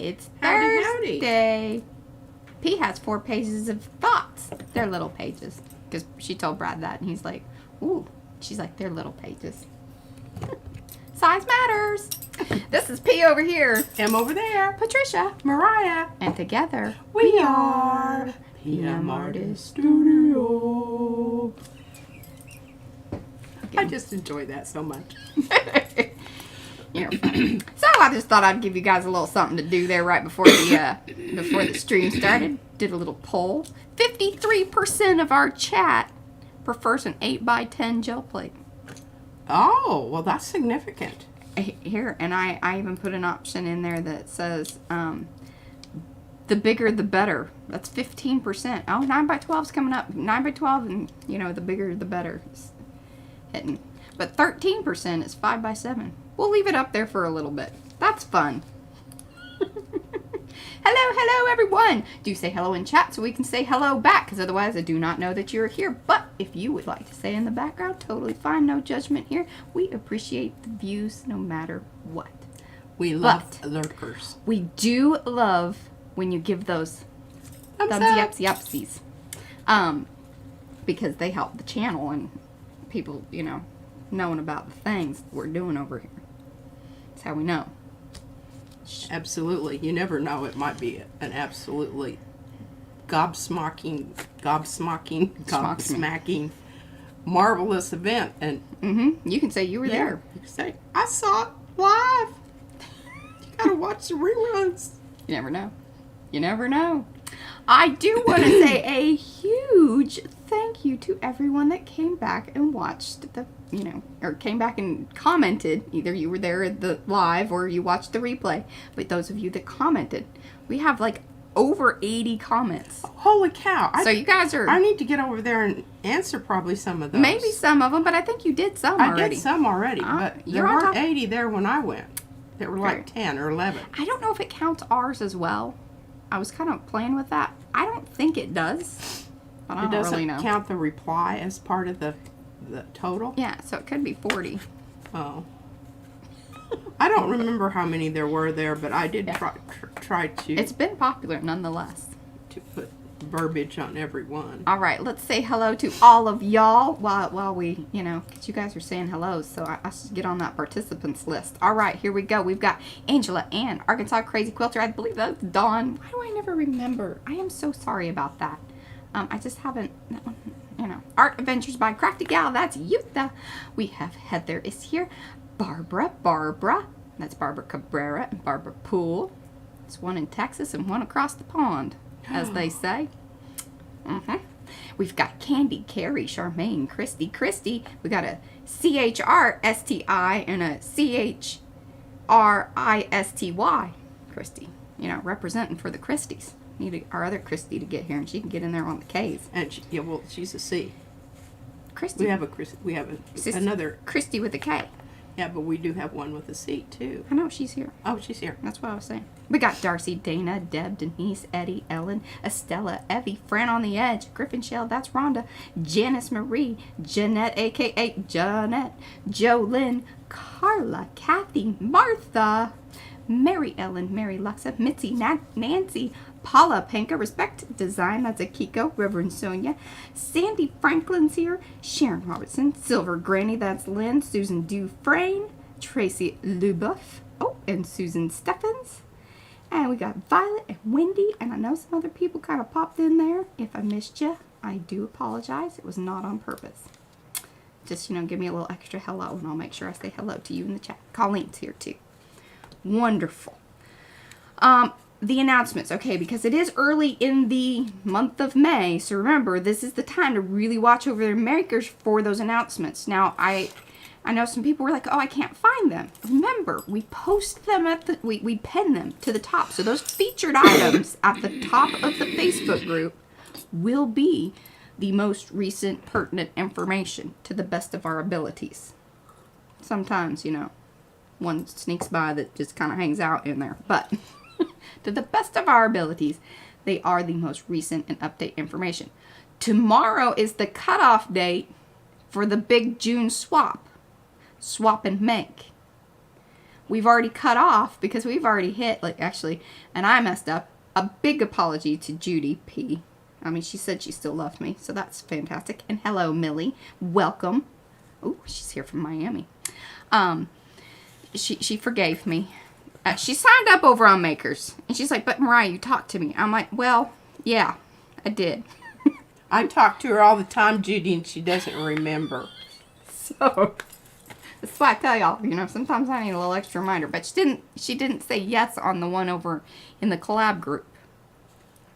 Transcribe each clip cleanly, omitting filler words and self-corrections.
It's Howdy, Thursday. P has 4 pages of thoughts. They're little pages. Because she told Brad that, and he's like, ooh. She's like, they're little pages. Size matters. This is P over here. M over there. Patricia. Mariah. And together, We are PM Artist Studio. I just enjoy that so much. You're funny. So I just thought I'd give you guys a little something to do there right before the stream started. Did a little poll. 53% of our chat prefers an 8x10 gel plate. Oh, well, that's significant. Here, and I even put an option in there that says the bigger the better. That's 15%. Oh, 9x12's coming up. 9x12, and you know, the bigger the better is hitting. But 13% is 5x7. We'll leave it up there for a little bit. That's fun. Hello, everyone. Do say hello in chat so we can say hello back, because otherwise I do not know that you're here. But if you would like to say in the background, totally fine. No judgment here. We appreciate the views no matter what. We love lurkers. We do love when you give those thumbsy upsies. Because they help the channel and people, you know, knowing about the things we're doing over here. That's how we know. Absolutely. You never know. It might be an absolutely gobsmacking, marvelous event. And you can say you were there. You can say, I saw it live. You gotta watch the reruns. You never know. You never know. I do want to say a huge thank you to everyone that came back and watched the, you know, or came back and commented. Either you were there at the live or you watched the replay. But those of you that commented, we have like over 80 comments. Holy cow. So you guys are... I need to get over there and answer probably some of those. Maybe some of them, but I think you did some already. I did some already, but there weren't 80 there when I went. There were like 10 or 11. I don't know if it counts ours as well. I was kind of playing with that. I don't think it does. But I don't really know. It doesn't count the reply as part of the total? Yeah, so it could be 40. Oh. I don't remember how many there were there, but I did try to... It's been popular nonetheless. To put verbiage on every one. All right, let's say hello to all of y'all while we, you know, because you guys are saying hello, so I should get on that participants list. All right, here we go. We've got Angela, Ann, Arkansas Crazy Quilter. I believe that's Dawn. Why do I never remember? I am so sorry about that. I just haven't, you know. Art Adventures by Crafty Gal. That's Yuta. We have Heather is here. Barbara. That's Barbara Cabrera and Barbara Poole. It's one in Texas and one across the pond, as they say. We've got Candy, Carrie, Charmaine, Christy. We got a CHRSTI and a CHRISTY. Christy, you know, representing for the Christies. Need our other Christy to get here, and she can get in there on the K's. And she's a C. Christy. We have another Christy with a K. Yeah, but we do have one with a C, too. I know, she's here. Oh, she's here. That's what I was saying. We got Darcy, Dana, Deb, Denise, Eddie, Ellen, Estella, Evie, Fran on the Edge, Griffin Shell, that's Rhonda, Janice Marie, Jeanette, a.k.a. Jeanette, Jolynn, Carla, Kathy, Martha, Mary Ellen, Mary Luxa, Mitzi, Nancy, Paula, Panka, Respect Design, that's Akiko, Reverend Sonia, Sandy Franklin's here, Sharon Robertson, Silver Granny, that's Lynn, Susan Dufresne, Tracy Luboff, and Susan Steffens, and we got Violet and Wendy, and I know some other people kind of popped in there. If I missed you, I do apologize. It was not on purpose. Just, you know, give me a little extra hello, and I'll make sure I say hello to you in the chat. Colleen's here, too. Wonderful. The announcements, okay, because it is early in the month of May, so remember, this is the time to really watch over their makers for those announcements. Now, I know some people were like, oh, I can't find them. Remember, we post them we pin them to the top, so those featured items at the top of the Facebook group will be the most recent pertinent information to the best of our abilities. Sometimes, you know, one sneaks by that just kind of hangs out in there, but... to the best of our abilities, they are the most recent and update information. Tomorrow is the cutoff date for the big June swap and make. we've already cut off because we've already hit, like, actually, and I messed up. A big apology to Judy P. I mean, she said she still loved me, so that's fantastic. And hello, Millie. Welcome. Oh, she's here from Miami. She forgave me. She signed up over on Makers. And she's like, but Mariah, you talked to me. I'm like, well, yeah, I did. I talk to her all the time, Judy, and she doesn't remember. So, that's why I tell y'all, you know, sometimes I need a little extra reminder. But she didn't say yes on the one over in the collab group.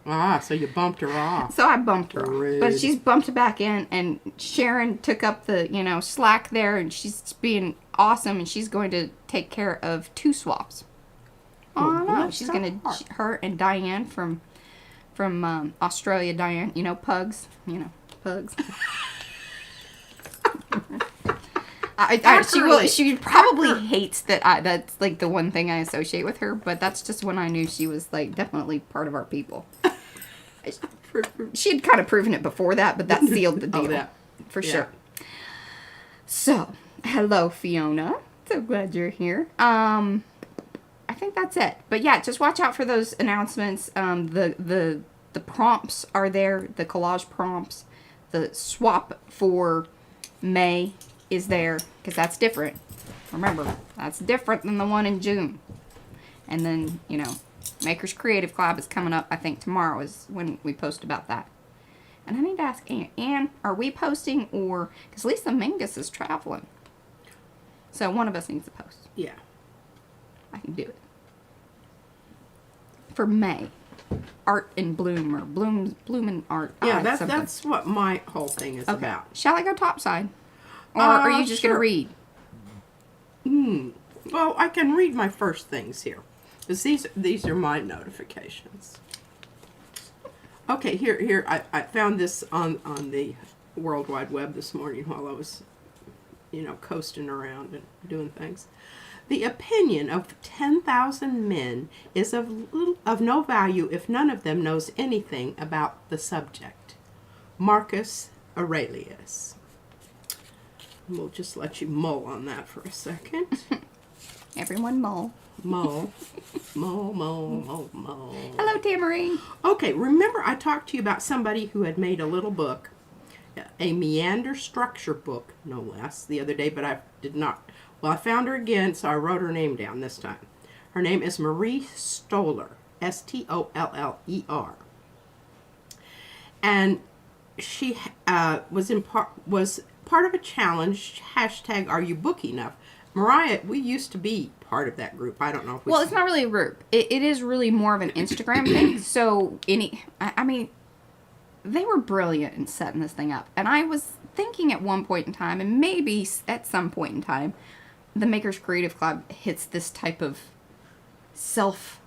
Ah, so you bumped her off. So I bumped her Rude. off. But she's bumped back in, and Sharon took up the, you know, slack there, and she's being awesome, and she's going to take care of 2 swaps. Oh, no. bless She's her going to, heart. her and Diane from Australia, Diane, you know, pugs. She probably hates that that's like the one thing I associate with her, but that's just when I knew she was like definitely part of our people. She had kind of proven it before that, but that sealed the deal. For sure. So, hello Fiona. So glad you're here. I think that's it. But yeah, just watch out for those announcements. The prompts are there, the collage prompts. The swap for May is there, because that's different. Remember, that's different than the one in June. And then, you know, Makers Creative Club is coming up, I think tomorrow is when we post about that. And I need to ask Ann, are we posting, or, because Lisa Mingus is traveling. So one of us needs to post. Yeah. I can do it. For May. Art in Bloom, or Blooming Art. Yeah, that's what my whole thing is about. Shall I go topside? Or are you just going to read? Well, I can read my first things here. Because these are my notifications. Okay, here I found this on the World Wide Web this morning while I was, you know, coasting around and doing things. The opinion of 10,000 men is of no value if none of them knows anything about the subject. Marcus Aurelius. We'll just let you mull on that for a second. Everyone mull. Mull. Mull. Hello, Tamarine. Okay, remember I talked to you about somebody who had made a little book, a meander structure book, no less, the other day, but I did not. Well, I found her again, so I wrote her name down this time. Her name is Marie Stoller, Stoller. And she was part of a challenge, hashtag Are You Book Enough? Mariah, we used to be part of that group. I don't know if we... Well, it's not really a group. It is really more of an Instagram thing. So, I mean, they were brilliant in setting this thing up. And I was thinking at one point in time, and maybe at some point in time, the Makers Creative Club hits this type of self,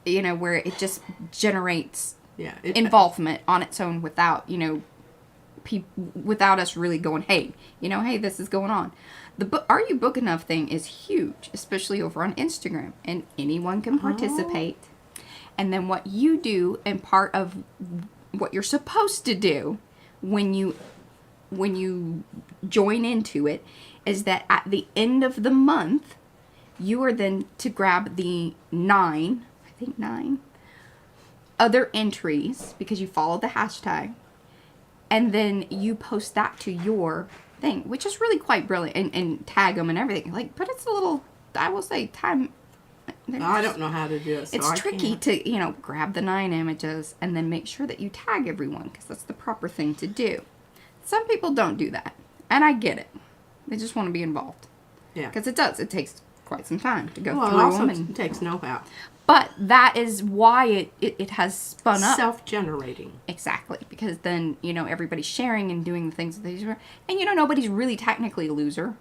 you know, where it just generates involvement on its own without, you know, without us really going, hey, you know, hey, this is going on. The Are You Book Enough thing is huge, especially over on Instagram, and anyone can participate. And then what you do, and part of what you're supposed to do when you join into it, is that at the end of the month, you are then to grab the 9 other entries, because you follow the hashtag, and then you post that to your thing, which is really quite brilliant, and tag them and everything. Like, but it's a little, I will say, time. I don't know how to do it. So it's tricky to, you know, grab the 9 images and then make sure that you tag everyone, because that's the proper thing to do. Some people don't do that, and I get it. They just want to be involved. Yeah. Because it does. It takes quite some time to go through it also them. It takes know-how. But that is why it has spun up. Self-generating. Exactly. Because then, you know, everybody's sharing and doing the things that they do. And, you know, nobody's really technically a loser.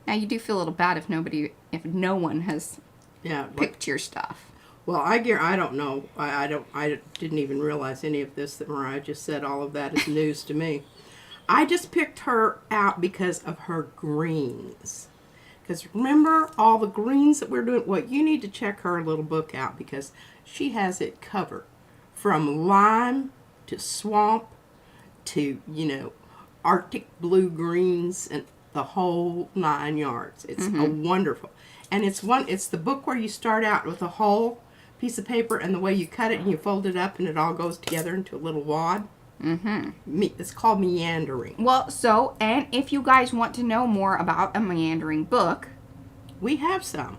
Now, you do feel a little bad if no one has picked your stuff. Well, I don't know. I didn't even realize any of this that Mariah just said. All of that is news to me. I just picked her out because of her greens. Because remember all the greens that we're doing? Well, you need to check her little book out, because she has it covered. From lime to swamp to, you know, Arctic blue greens. And the whole 9 yards. It's a wonderful, and it's the book where you start out with a whole piece of paper, and the way you cut it and you fold it up and it all goes together into a little wad. It's called meandering. Well, and if you guys want to know more about a meandering book, we have some.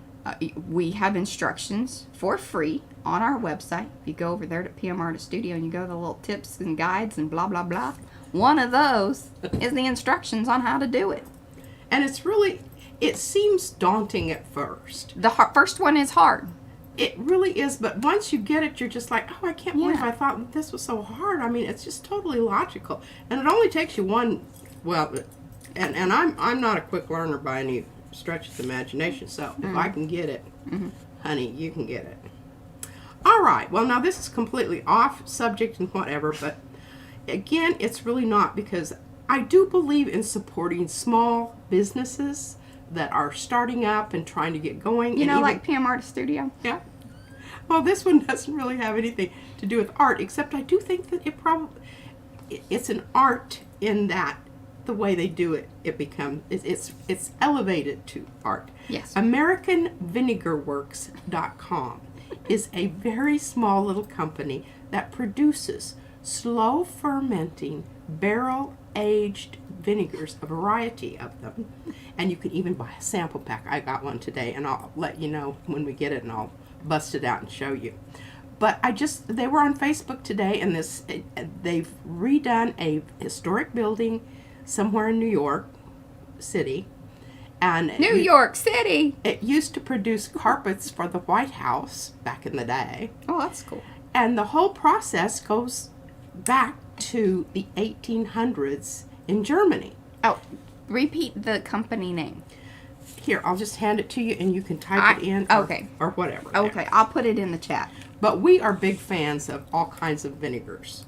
We have instructions for free on our website. If you go over there to PM Artist Studio and you go to the little tips and guides and blah, blah, blah, one of those is the instructions on how to do it. And it seems daunting at first. The first one is hard. It really is, but once you get it, you're just like, oh, I can't believe I thought this was so hard. I mean, it's just totally logical. And it only takes you and I'm not a quick learner by any stretch of the imagination, so if I can get it, honey, you can get it. All right, well, now this is completely off subject and whatever, but again, it's really not, because I do believe in supporting small businesses that are starting up and trying to get going. You know, like PM Artist Studio? Yeah. Well, this one doesn't really have anything to do with art, except I do think that it's an art in that the way they do it, it's elevated to art. Yes. AmericanVinegarWorks.com is a very small little company that produces slow fermenting barrel-aged vinegars, a variety of them, and you can even buy a sample pack. I got one today, and I'll let you know when we get it, and I'll bust it out and show you. But they were on Facebook today, and they've redone a historic building somewhere in New York City, and New York City. It used to produce carpets for the White House back in the day. Oh, that's cool. And the whole process goes back to the 1800s in Germany. Oh, repeat the company name. Here, I'll just hand it to you, and you can type it in. Or whatever. Okay, I'll put it in the chat. But we are big fans of all kinds of vinegars.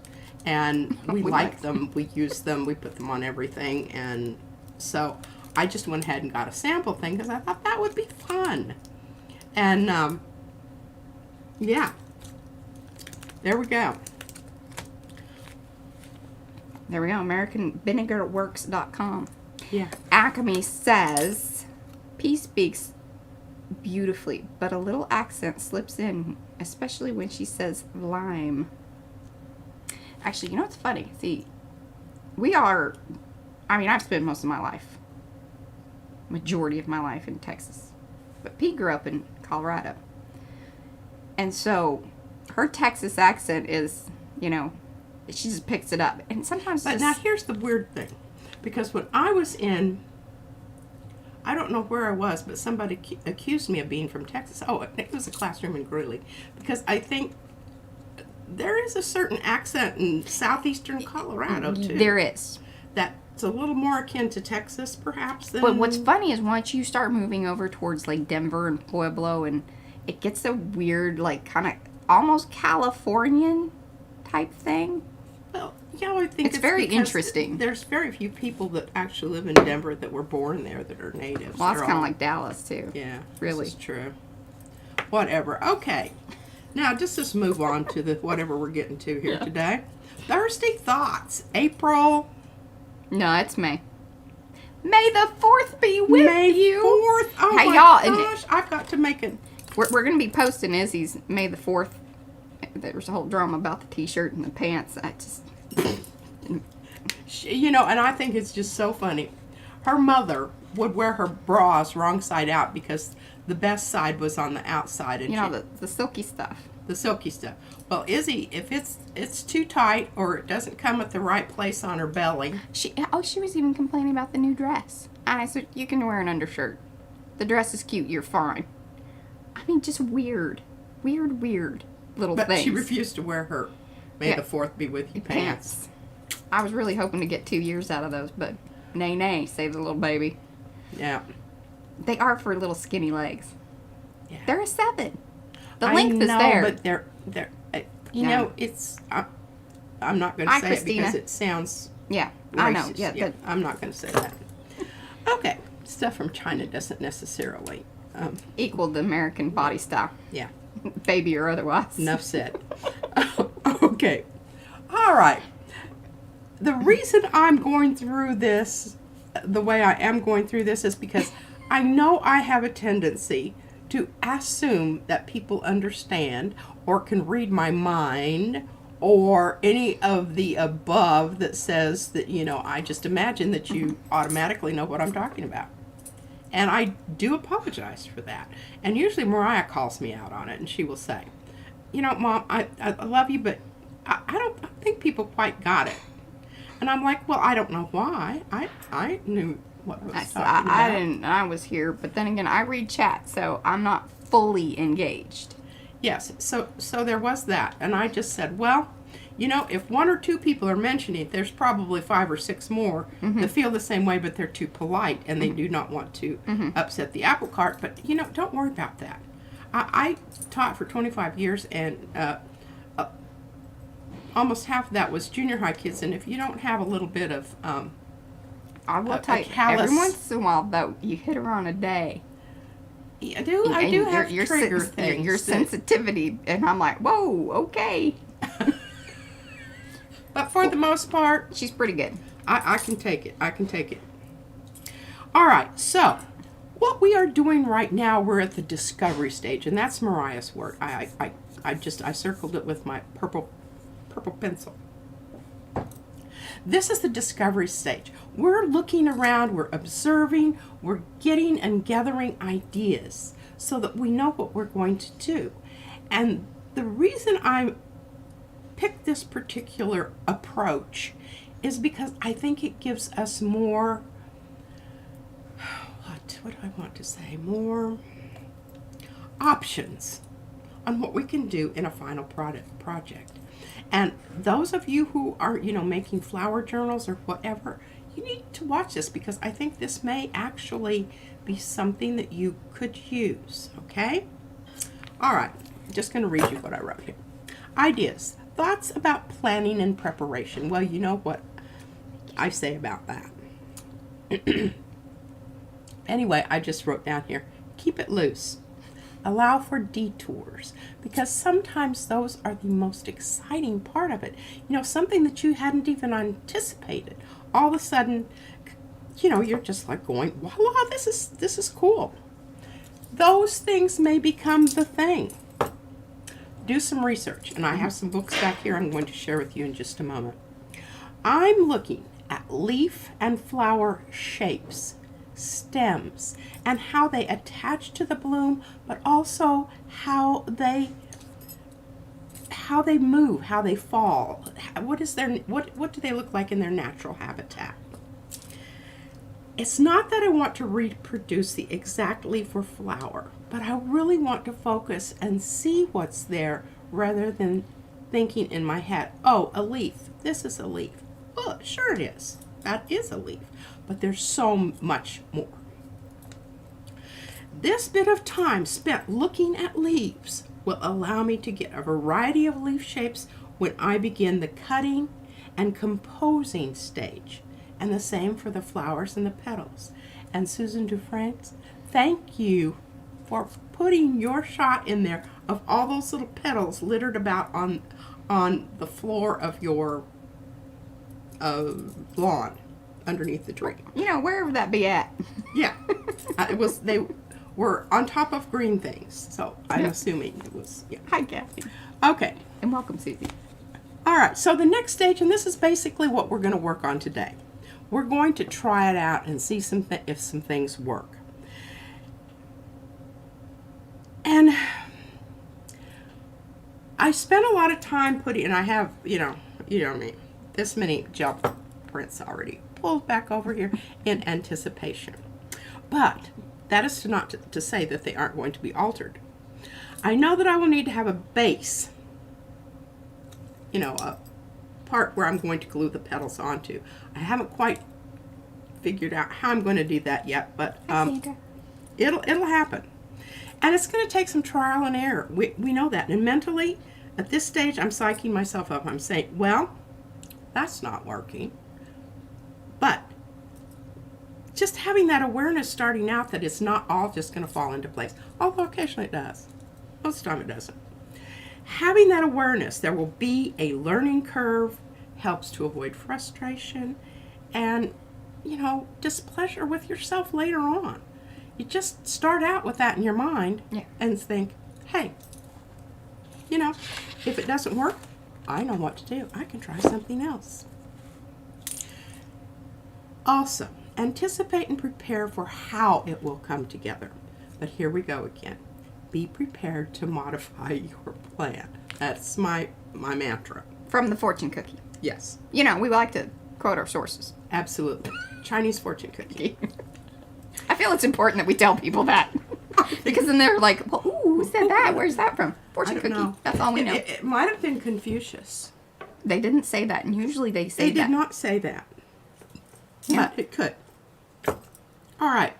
And we like them. We use them. We put them on everything. And so I just went ahead and got a sample thing because I thought that would be fun. And, yeah. There we go. There we go. AmericanVinegarWorks.com. Yeah. Acme says, P speaks beautifully, but a little accent slips in, especially when she says lime. Actually, you know what's funny? See, I've spent most of my life, majority of my life in Texas. But P grew up in Colorado. And so her Texas accent is, she just picks it up. And sometimes But now here's the weird thing. Because when I was I don't know where I was, but somebody accused me of being from Texas. Oh, it was a classroom in Greeley. Because I think there is a certain accent in southeastern Colorado, too. There is. That's a little more akin to Texas, perhaps. But what's funny is once you start moving over towards, like, Denver and Pueblo, and it gets a weird, like, kind of almost Californian type thing. Well, I think it's very interesting. There's very few people that actually live in Denver that were born there that are natives. Well, it's kind of like Dallas, too. Yeah. Really. This is true. Whatever. Okay. Now, just move on to whatever we're getting to here today. Thursday Thoughts. April. No, it's May. May the 4th be with you. May 4th. Oh, hey, my y'all, gosh. I've got to make it. We're going to be posting Izzy's May the 4th. There's a whole drama about the t-shirt and the pants. And I think it's just so funny. Her mother would wear her bras wrong side out because the best side was on the outside. And the silky stuff. The silky stuff. Well, Izzy, if it's too tight or it doesn't come at the right place on her belly. She was even complaining about the new dress. And I said, you can wear an undershirt. The dress is cute. You're fine. I mean, just weird little things. But she refused to wear her May the 4th be with you pants. I was really hoping to get 2 years out of those, but nay, say the little baby. Yeah. They are for little skinny legs. Yeah. They're a 7. The length is there. But they're it's I'm not going to say it because it sounds racist. I know. Yeah, I'm not going to say that. Okay. Stuff from China doesn't necessarily equal the American body style. Yeah. Baby or otherwise. Enough said. Okay. All right. The reason I'm going through this the way I am going through this is because I know I have a tendency to assume that people understand or can read my mind or any of the above that says that, I just imagine that you automatically know what I'm talking about. And I do apologize for that. And usually Mariah calls me out on it, and she will say, Mom, I love you, but I don't think people quite got it. And I'm like, well, I don't know why. I knew what I was talking about. I didn't. I was here, but then again, I read chat, so I'm not fully engaged. Yes, so there was that, and I just said, well, if one or two people are mentioning it, there's probably 5 or 6 more that feel the same way, but they're too polite and they do not want to upset the apple cart. But don't worry about that. I taught for 25 years, and almost half of that was junior high kids. And if you don't have a little bit of I will tell you, every once in a while, though, you hit her on a day. I do have trigger things. Your sensitivity, and I'm like, whoa, okay. But for the most part, she's pretty good. I can take it. I can take it. All right, so what we are doing right now, we're at the discovery stage, and that's Mariah's word. I circled it with my purple pencil. This is the discovery stage. We're looking around, we're observing, we're getting and gathering ideas so that we know what we're going to do. And the reason I picked this particular approach is because I think it gives us more, what do I want to say, more options on what we can do in a final project. And those of you who are, making flower journals or whatever, you need to watch this because I think this may actually be something that you could use, okay? All right, just going to read you what I wrote here. Ideas, thoughts about planning and preparation. Well, you know what I say about that. Anyway, I just wrote down here, keep it loose. Allow for detours, because sometimes those are the most exciting part of it. Something that you hadn't even anticipated. All of a sudden, you're just like going, voila, this is cool. Those things may become the thing. Do some research, and I have some books back here I'm going to share with you in just a moment. I'm looking at leaf and flower shapes, stems, and how they attach to the bloom, but also how they move, how they fall. What do they look like in their natural habitat? It's not that I want to reproduce the exact leaf or flower, but I really want to focus and see what's there rather than thinking in my head, oh, a leaf, this is a leaf. Well, sure it is. That is a leaf. But there's so much more. This bit of time spent looking at leaves will allow me to get a variety of leaf shapes when I begin the cutting and composing stage. And the same for the flowers and the petals. And Susan Dufresne, thank you for putting your shot in there of all those little petals littered about on the floor of your lawn. Underneath the tree. Wherever that be at. Yeah. They were on top of green things. So I'm assuming it was, yeah. Hi, Kathy. Okay. And welcome, Susie. All right. So the next stage, and this is basically what we're going to work on today. We're going to try it out and see if some things work. And I spent a lot of time and I have, you know what I mean, this many gel prints already pulled back over here in anticipation. But that is not to say that they aren't going to be altered. I know that I will need to have a base, a part where I'm going to glue the petals onto. I haven't quite figured out how I'm going to do that yet, but it'll happen. And it's going to take some trial and error. We know that. And mentally, at this stage, I'm psyching myself up. I'm saying, well, that's not working. But just having that awareness starting out that it's not all just going to fall into place. Although occasionally it does. Most of the time it doesn't. Having that awareness, there will be a learning curve, helps to avoid frustration, and displeasure with yourself later on. You just start out with that in your mind and think, hey, if it doesn't work, I know what to do. I can try something else. Also, anticipate and prepare for how it will come together. But here we go again. Be prepared to modify your plan. That's my mantra. From the fortune cookie. Yes. We like to quote our sources. Absolutely. Chinese fortune cookie. I feel it's important that we tell people that. Because then they're like, well, ooh, who said that? Where's that from? Fortune cookie. Know. That's all we know. It might have been Confucius. They didn't say that, and usually they say that. They did not say that. Yeah. But it could. All right.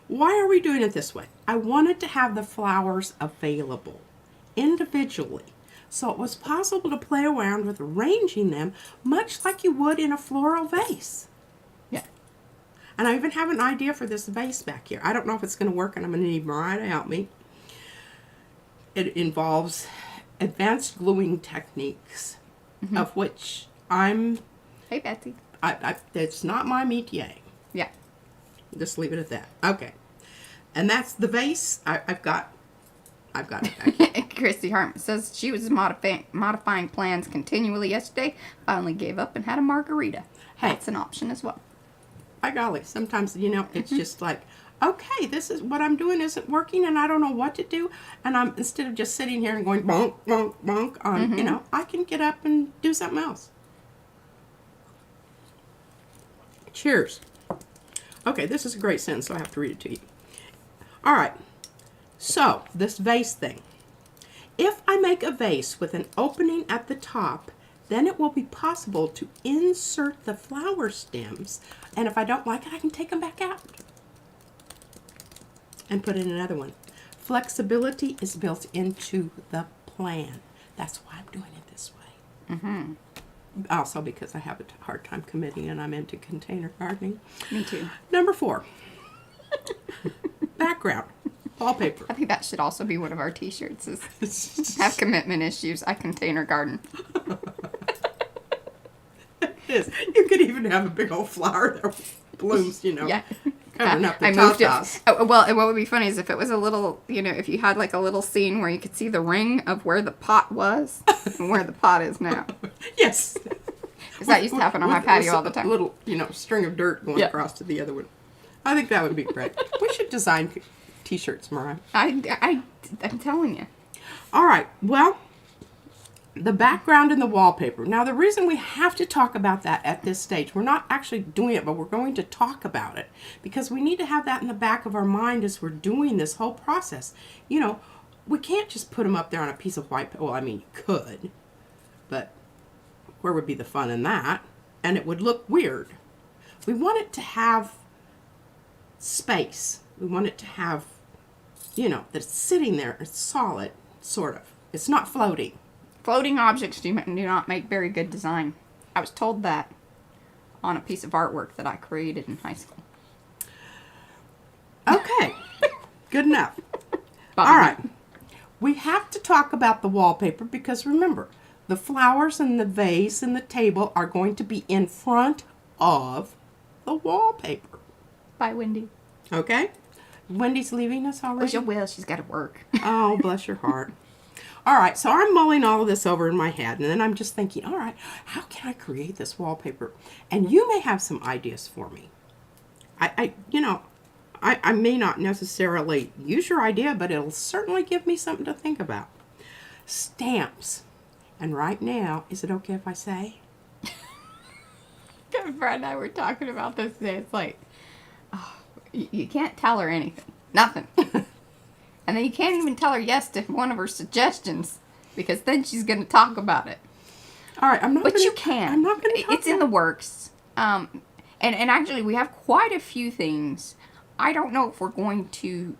Why are we doing it this way? I wanted to have the flowers available individually, so it was possible to play around with arranging them much like you would in a floral vase. Yeah. And I even have an idea for this vase back here. I don't know if it's going to work, and I'm going to need Mariah to help me. It involves advanced gluing techniques, of which I'm... Hey, Betsy. It's not my métier. Yeah. Just leave it at that. Okay. And that's the vase. I've got it back here. Christy Hartman says she was modifying plans continually yesterday. Finally gave up and had a margarita. Hey. That's an option as well. By golly, sometimes, it's just like, okay, this is what I'm doing isn't working and I don't know what to do. And I'm, instead of just sitting here and going bonk, bonk, bonk on, I can get up and do something else. Cheers. Okay, this is a great sentence, so I have to read it to you. All right. So, this vase thing. If I make a vase with an opening at the top, then it will be possible to insert the flower stems. And if I don't like it, I can take them back out and put in another one. Flexibility is built into the plan. That's why I'm doing it this way. Mm-hmm. Also because I have a hard time committing and I'm into container gardening. Me too. Number 4. Background. Wallpaper. I think that should also be one of our t-shirts is have commitment issues. I container garden. It is. You could even have a big old flower that blooms, Yeah. covering up the I moved tatas. it. Oh, well, what would be funny is if it was a little, if you had like a little scene where you could see the ring of where the pot was and where the pot is now. Yes. Because that used to happen on my patio all the time. A little, string of dirt going across to the other one. I think that would be great. We should design t-shirts, Mariah. I'm telling you. All right. Well, the background and the wallpaper. Now, the reason we have to talk about that at this stage, we're not actually doing it, but we're going to talk about it because we need to have that in the back of our mind as we're doing this whole process. We can't just put them up there on a piece of white paper. Well, I mean, you could, but where would be the fun in that? And it would look weird. We want it to have space. We want it to have, that it's sitting there. It's solid, sort of. It's not floating. Floating objects do not make very good design. I was told that on a piece of artwork that I created in high school. Okay. Good enough. All right. We have to talk about the wallpaper because remember, the flowers and the vase and the table are going to be in front of the wallpaper. Bye, Wendy. Okay? Wendy's leaving us already? Oh, she will. She's got to work. Oh, bless your heart. All right, so I'm mulling all of this over in my head, and then I'm just thinking, all right, how can I create this wallpaper? And you may have some ideas for me. I may not necessarily use your idea, but it'll certainly give me something to think about. Stamps. And right now, is it okay if I say? Brad and I were talking about this today. It's like, you can't tell her anything. Nothing. And then you can't even tell her yes to one of her suggestions because then she's going to talk about it. All right, I'm not. But you can. I'm not going to. It's in the works. And actually, we have quite a few things. I don't know if we're going to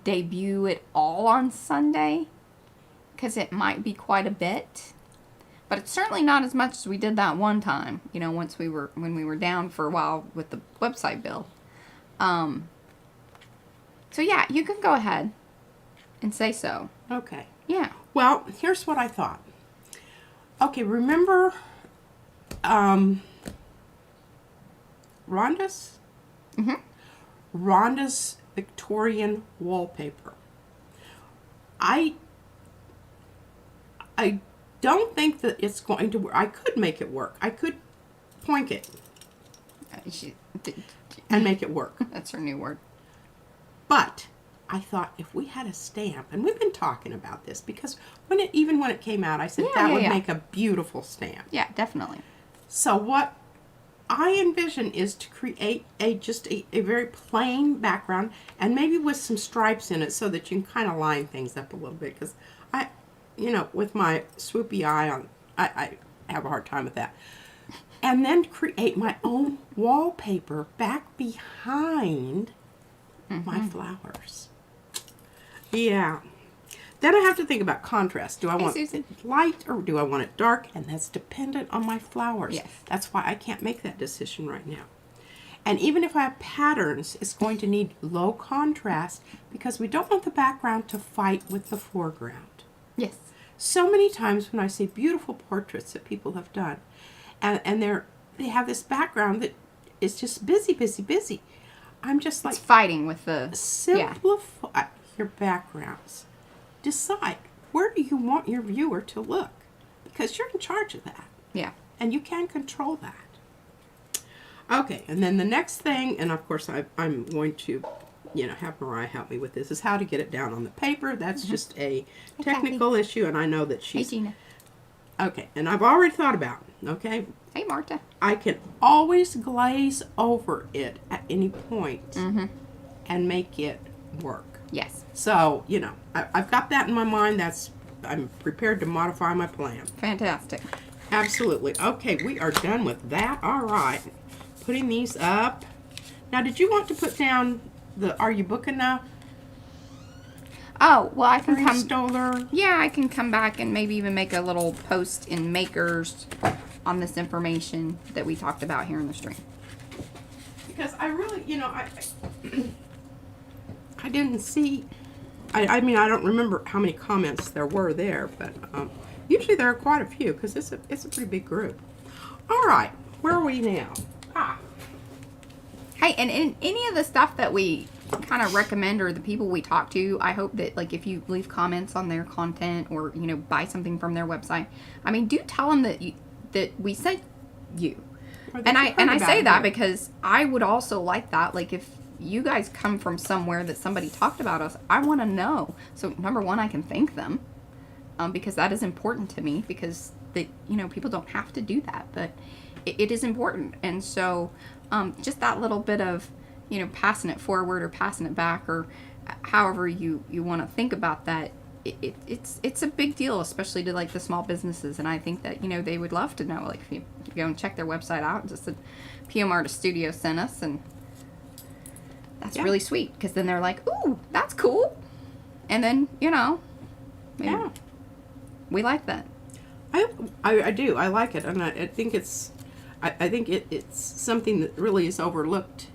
debut it all on Sunday because it might be quite a bit. But it's certainly not as much as we did that one time. When we were down for a while with the website build. So yeah, you can go ahead and say so. Okay. Yeah. Well, here's what I thought. Okay, remember Rhonda's? Mm-hmm. Rhonda's Victorian wallpaper. I don't think that it's going to work. I could make it work. I could point it and make it work. That's her new word. But I thought if we had a stamp, and we've been talking about this because even when it came out, I said that would make a beautiful stamp. Yeah, definitely. So what I envision is to create just a very plain background and maybe with some stripes in it so that you can kind of line things up a little bit, because with my swoopy eye on, I have a hard time with that. And then create my own wallpaper back behind my flowers. Yeah. Then I have to think about contrast. Do I want it light or do I want it dark? And that's dependent on my flowers. Yes. That's why I can't make that decision right now. And even if I have patterns, it's going to need low contrast because we don't want the background to fight with the foreground. Yes. So many times when I see beautiful portraits that people have done, and they have this background that is just busy, busy, busy. I'm just like, it's fighting with the simplify your backgrounds. Decide where do you want your viewer to look, because you're in charge of that. Yeah. And you can control that. Okay, and then the next thing, and of course I'm going to, have Mariah help me with this, is how to get it down on the paper. That's just a technical issue, and I know that she's... Hey, Gina. Okay, and I've already thought about it, okay? Hey, Marta. I can always glaze over it at any point and make it work. Yes. So, I've got that in my mind. I'm prepared to modify my plan. Fantastic. Absolutely. Okay, we are done with that. All right. Putting these up. Now, did you want to put down Are You Booking Now? Oh, well, I can come... Stoller. Yeah, I can come back and maybe even make a little post in Makers on this information that we talked about here in the stream. Because I really, I didn't see... I mean, I don't remember how many comments there were there, but usually there are quite a few because it's a pretty big group. All right, where are we now? Hey, and in any of the stuff that we kind of recommend or the people we talk to, I hope that, like, if you leave comments on their content or, buy something from their website, I mean, do tell them that we sent you. And I say that because I would also like that. Like, if you guys come from somewhere that somebody talked about us, I want to know. So, number one, I can thank them because that is important to me, because people don't have to do that, but it is important. And so just that little bit of, passing it forward or passing it back, or however you want to think about that, it's a big deal, especially to, like, the small businesses. And I think that, they would love to know, like, if you go and check their website out and just said PM Artist Studio sent us, and that's really sweet, because then they're like, ooh, that's cool. And then, maybe we like that. I do. I like it. And I think it's something that really is overlooked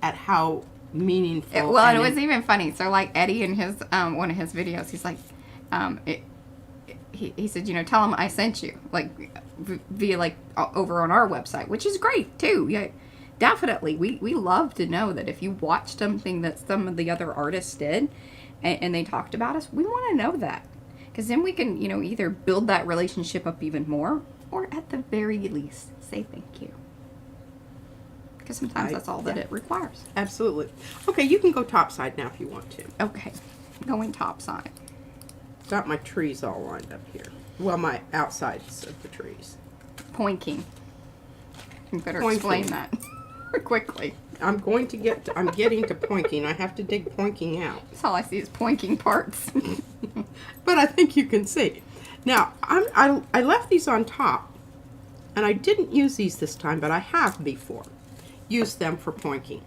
at how meaningful. And it was even funny. So, like, Eddie in his one of his videos, he's like, he said, tell him I sent you, like, via, like, over on our website, which is great too. Yeah, definitely. We love to know that if you watch something that some of the other artists did and they talked about us, we want to know that, because then we can, either build that relationship up even more, or at the very least say thank you. Because sometimes that's all that it requires. Absolutely. Okay, you can go topside now if you want to. Okay, going topside. Got my trees all lined up here. Well, my outsides of the trees. Poinking. You better Poinking. Explain that quickly. I'm getting to pointing. I have to dig pointing out. That's all I see is pointing parts. But I think you can see. Now, I left these on top, and I didn't use these this time, but I have before used them for pointing.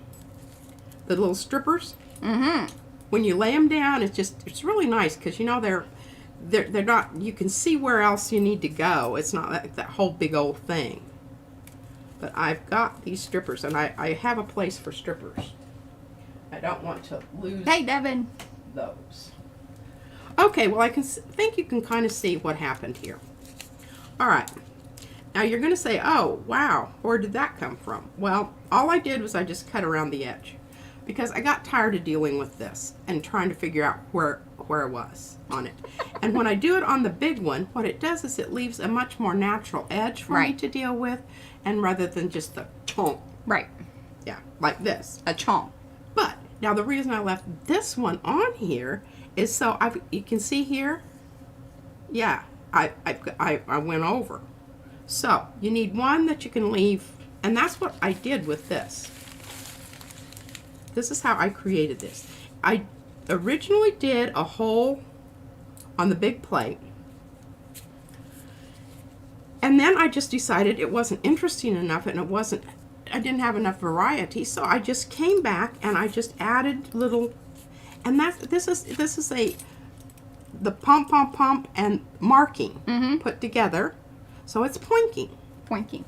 The little strippers. Mm-hmm. When you lay them down, it's really nice, because they're not, you can see where else you need to go. It's not like that whole big old thing. But I've got these strippers, and I have a place for strippers. I don't want to lose Devin. those. Okay, well, think you can kind of see what happened here. All right. Now you're going to say, oh, wow, where did that come from? Well, all I did was I just cut around the edge because I got tired of dealing with this and trying to figure out where it was on it. And when I do it on the big one, what it does is it leaves a much more natural edge for me to deal with, and rather than just the chomp. Right. Yeah, like this. A chomp. But now the reason I left this one on here is so you can see here, yeah, I went over. So you need one that you can leave, and that's what I did with this. This is how I created this. I originally did a hole on the big plate, and then I just decided it wasn't interesting enough, and I didn't have enough variety, so I just came back and I just added little, and this is the pom and marking put together, so it's poinking. Poinking.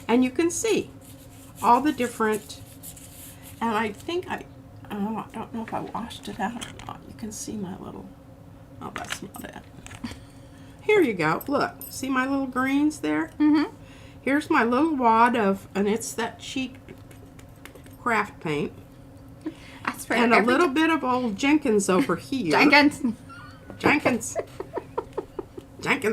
And you can see all the different, and I think I don't know if I washed it out or not. You can see my little, oh, that's not it. Here you go. Look, see my little greens there? Mm-hmm. Here's my little wad of, and it's that cheap craft paint. I swear, and a little bit of old Jenkins over here. Jenkins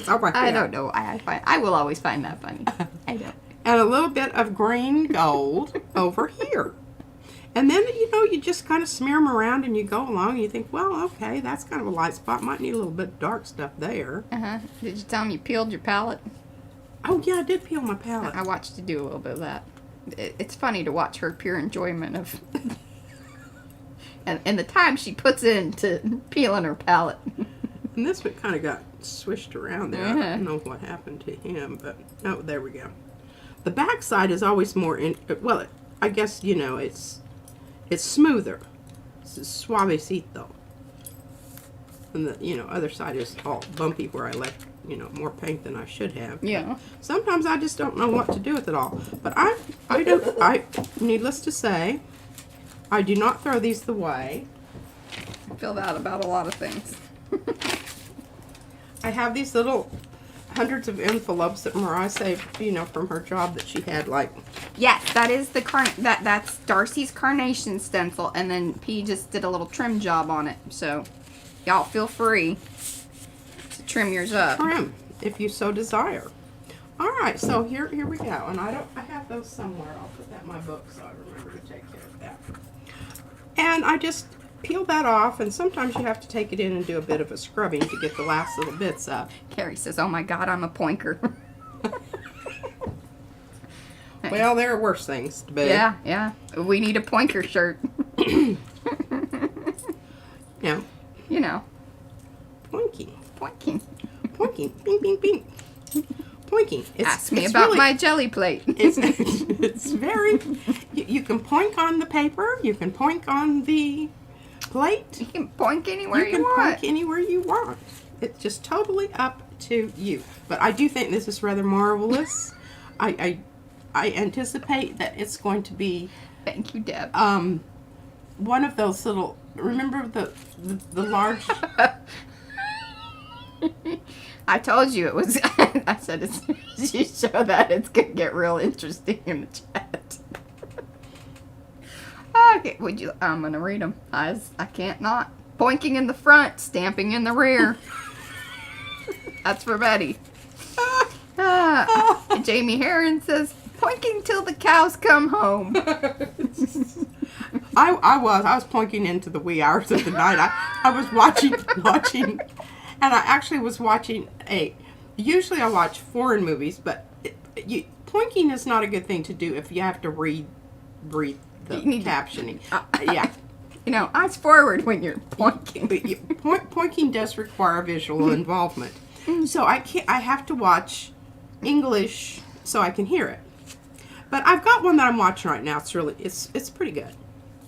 over here. I don't know. I will always find that funny. I don't. And a little bit of green gold over here. And then, you just kind of smear them around and you go along and you think, well, okay, that's kind of a light spot. Might need a little bit of dark stuff there. Uh-huh. Did you tell me you peeled your palette? Oh, yeah, I did peel my palette. I watched you do a little bit of that. It's funny to watch her pure enjoyment of... and the time she puts into peeling her palette. And this one kind of got swished around there. I don't know what happened to him, but... Oh, there we go. The back side is always more... well, I guess, it's smoother. It's suavecito. And the, other side is all bumpy where I left, more paint than I should have. Yeah. Sometimes I just don't know what to do with it all. But I needless to say, I do not throw these away. I feel that about a lot of things. I have these little hundreds of envelopes that Mariah saved, from her job that she had, like... Yes, that is that's Darcy's carnation stencil, and then P just did a little trim job on it. So, y'all feel free to trim yours up. Trim, if you so desire. All right, so here we go, and I have those somewhere. I'll put that in my book so I remember to take care of that. And I just peel that off, and sometimes you have to take it in and do a bit of a scrubbing to get the last little bits up. Carrie says, "Oh my God, I'm a poinker." Well, there are worse things to be. Yeah. We need a poinker shirt. Yeah. Poinking. Poinking. Bing, bing, bing. Poinking. Ask me about my jelly plate. It's very... You can poink on the paper. You can poink on the plate. You can poink anywhere you want. You can poink anywhere you want. It's just totally up to you. But I do think this is rather marvelous. I anticipate that it's going to be... Thank you, Deb. One of those little... Remember the large... I told you it was... I said, as soon as you show that, it's going to get real interesting in the chat. Okay, I'm going to read them. I can't not. Pointing in the front, stamping in the rear. That's for Betty. Jamie Heron says, pointing till the cows come home. I was pointing into the wee hours of the night. I was watching, and I actually was watching usually I watch foreign movies, but pointing is not a good thing to do if you have to read the captioning. Yeah. Eyes forward when you're pointing. Pointing does require visual involvement. So I have to watch English so I can hear it. But I've got one that I'm watching right now. It's pretty good.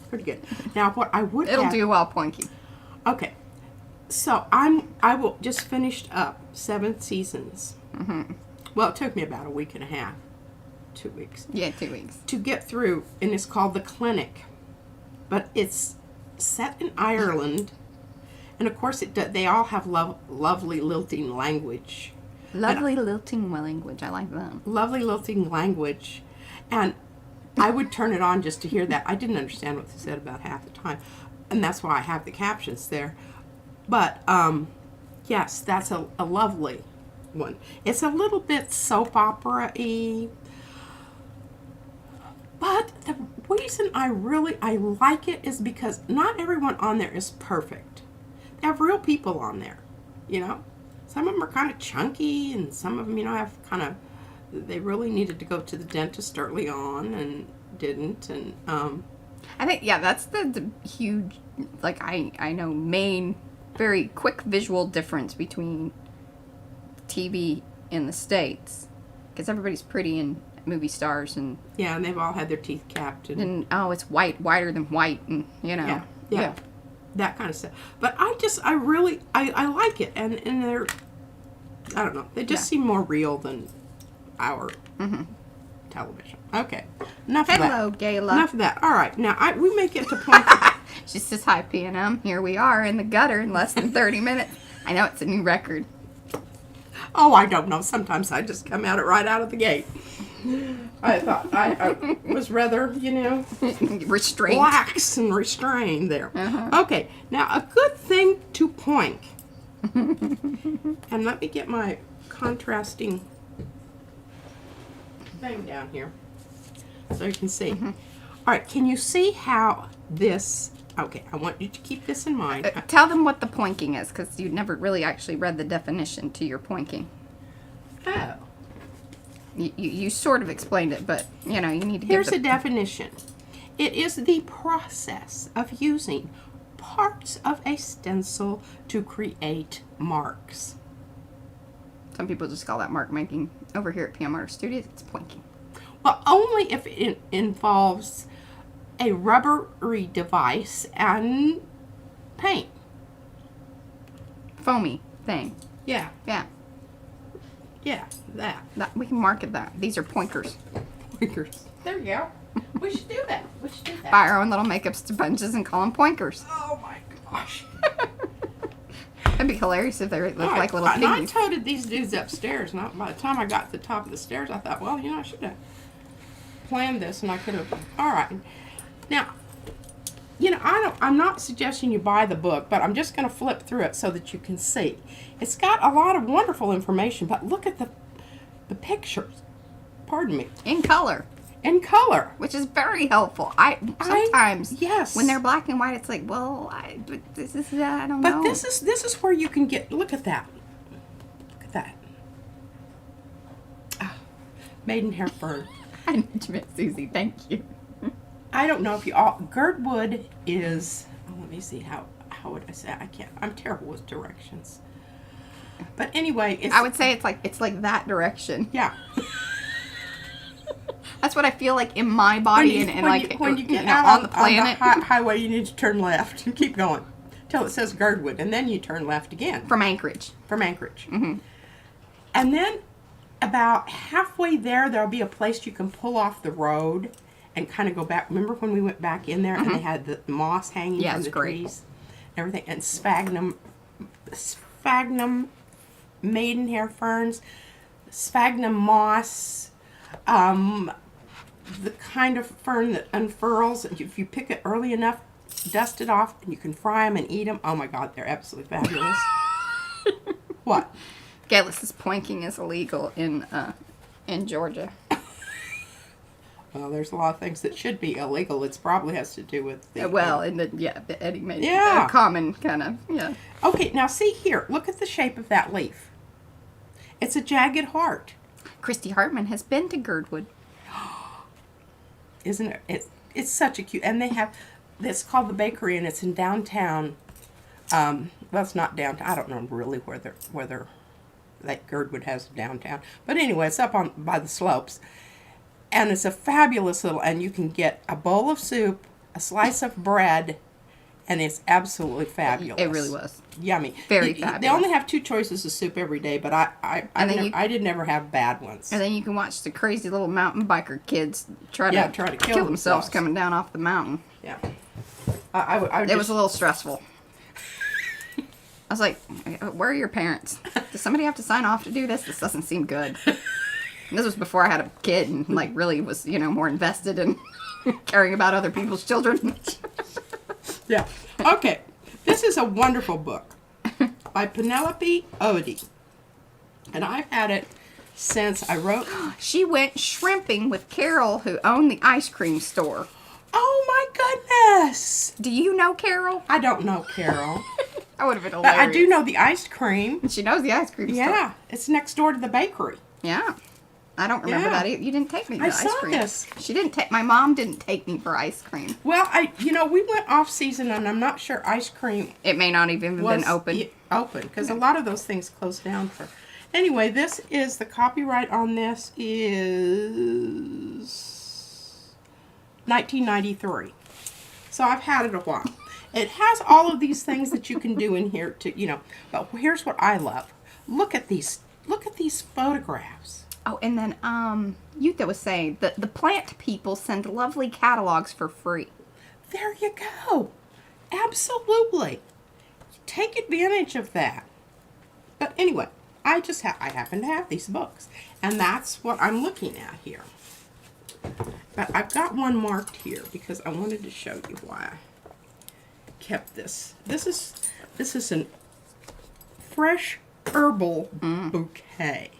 Pretty good. Now what I would It'll do while pointing. Okay. So I will just finished up 7 seasons. Mm-hmm. Well, it took me about a week and a half. 2 weeks. Yeah, 2 weeks. To get through, and it's called The Clinic. But it's set in Ireland, and of course they all have lovely lilting language. Lovely lilting language. I like that. Lovely lilting language. And I would turn it on just to hear that. I didn't understand what they said about half the time. And that's why I have the captions there. But, yes, that's a lovely one. It's a little bit soap opera-y. But the reason I like it is because not everyone on there is perfect. They have real people on there, you know. Some of them are kind of chunky, and some of them, you know, have kind of, they really needed to go to the dentist early on and didn't. And I think, yeah, that's the huge, like, I know, main, very quick visual difference between TV in the States. Because everybody's pretty in movie stars, and yeah, and they've all had their teeth capped, and oh, it's whiter than white, and you know, yeah, that kind of stuff. But I really like it, and they're, I don't know, they just seem more real than our television. Okay, enough of that. Hello, Gayla. Enough of that. All right, now we make it to point. She says, "Hi, P&M. Here we are in the gutter in less than 30 minutes." I know it's a new record. Oh, I don't know. Sometimes I just come at it right out of the gate. I thought I was rather, you know, restrained, lax and restrained there. Okay, now a good thing to point. And let me get my contrasting thing down here so you can see. All right, can you see how this? Okay, I want you to keep this in mind. Tell them what the poinking is, because you never really actually read the definition to your poinking. Oh. You sort of explained it, but, you know, you need to give Here's a definition. It is the process of using parts of a stencil to create marks. Some people just call that mark making. Over here at PM Art Studios, it's pointing. Well, only if it involves a rubbery device and paint. Foamy thing. Yeah. Yeah. Yeah, that. We can market that. These are pointers. Pointers. There you go. We should do that. We should do that. Buy our own little makeup sponges and call them poinkers. Oh my gosh. That'd be hilarious if they looked like little And I piggies. toted these dudes upstairs, and by the time I got to the top of the stairs, I thought, well, you know, I should have planned this, and I could have. All right. Now, you know, I'm not suggesting you buy the book, but I'm just going to flip through it so that you can see. It's got a lot of wonderful information, but look at the pictures. Pardon me. In color. In color. Which is very helpful. Sometimes yes. when they're black and white, it's like, well, but this is I don't but know. But this is where you can get. Look at that. Look at that. Maidenhair fern. I need you, Miss Susie. Thank you. I don't know if you all. Girdwood is. Oh, let me see how would I say? I can't. I'm terrible with directions. But anyway, I would say it's like that direction. Yeah. That's what I feel like in my body, when you get out on the planet. On the highway, you need to turn left and keep going till it says Girdwood, and then you turn left again. From Anchorage. Mm-hmm. And then about halfway there'll be a place you can pull off the road and kind of go back. Remember when we went back in there and they had the moss hanging from the trees, and everything, and sphagnum maidenhair ferns, sphagnum moss, the kind of fern that unfurls. If you pick it early enough, dust it off, and you can fry them and eat them. Oh my God, they're absolutely fabulous. What? Gayless pointing is illegal in Georgia. Well, there's a lot of things that should be illegal. It probably has to do with the... the Eddie made Yeah. common kind of, yeah. Okay, now see here. Look at the shape of that leaf. It's a jagged heart. Christy Hartman has been to Girdwood. Isn't it? It's such a cute... And they have... It's called the Bakery, and it's in downtown. Well, it's not downtown. I don't know really whether that Girdwood has downtown. But anyway, it's up by the slopes. And it's a fabulous little... And you can get a bowl of soup, a slice of bread, and it's absolutely fabulous. It really was. Yummy. Very fabulous. They only have 2 choices of soup every day, but I did never have bad ones. And then you can watch the crazy little mountain biker kids try to kill themselves coming down off the mountain. Yeah. It was a little stressful. I was like, where are your parents? Does somebody have to sign off to do this? This doesn't seem good. And this was before I had a kid and like really was, more invested in caring about other people's children. Yeah. Okay. This is a wonderful book by Penelope Odie. And I've had it since I wrote. She went shrimping with Carol, who owned the ice cream store. Oh my goodness! Do you know Carol? I don't know Carol. That would have been hilarious. But I do know the ice cream. She knows the ice cream store. Yeah. It's next door to the bakery. Yeah. I don't remember that either. You didn't take me to I the ice saw cream. this. She didn't take. My mom didn't take me for ice cream. Well, we went off season, and I'm not sure ice cream It may not even have been open. Open because a lot of those things closed down for. Anyway, this is the copyright on this is 1993. So I've had it a while. It has all of these things that you can do in here to, but here's what I love. Look at these photographs. Oh, and then Yutha was saying that the plant people send lovely catalogs for free. There you go. Absolutely. Take advantage of that. But anyway, I happen to have these books, and that's what I'm looking at here. But I've got one marked here because I wanted to show you why I kept this. This is an fresh herbal bouquet.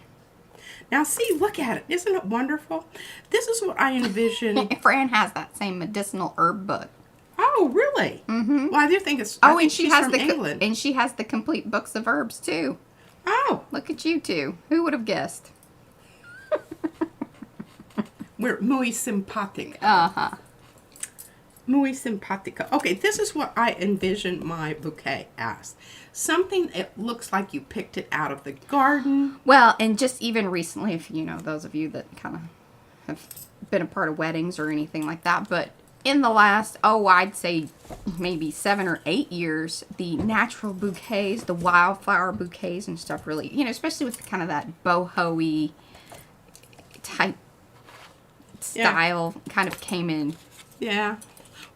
Now see, look at it. Isn't it wonderful? This is what I envision. Fran has that same medicinal herb book. Oh, really? Mm-hmm. Well, I do think it's. Oh, I think and she she's has from England. and she has the complete books of herbs too. Oh, Look at you two. Who would have guessed? we're muy simpática. Uh-huh. Muy simpática. Okay, this is what I envision my bouquet as. Something that looks like you picked it out of the garden. Well, and just even recently, if those of you that kind of have been a part of weddings or anything like that, but in the last, I'd say maybe 7 or 8 years, the natural bouquets, the wildflower bouquets and stuff really, especially with kind of that boho-y type style kind of came in. Yeah.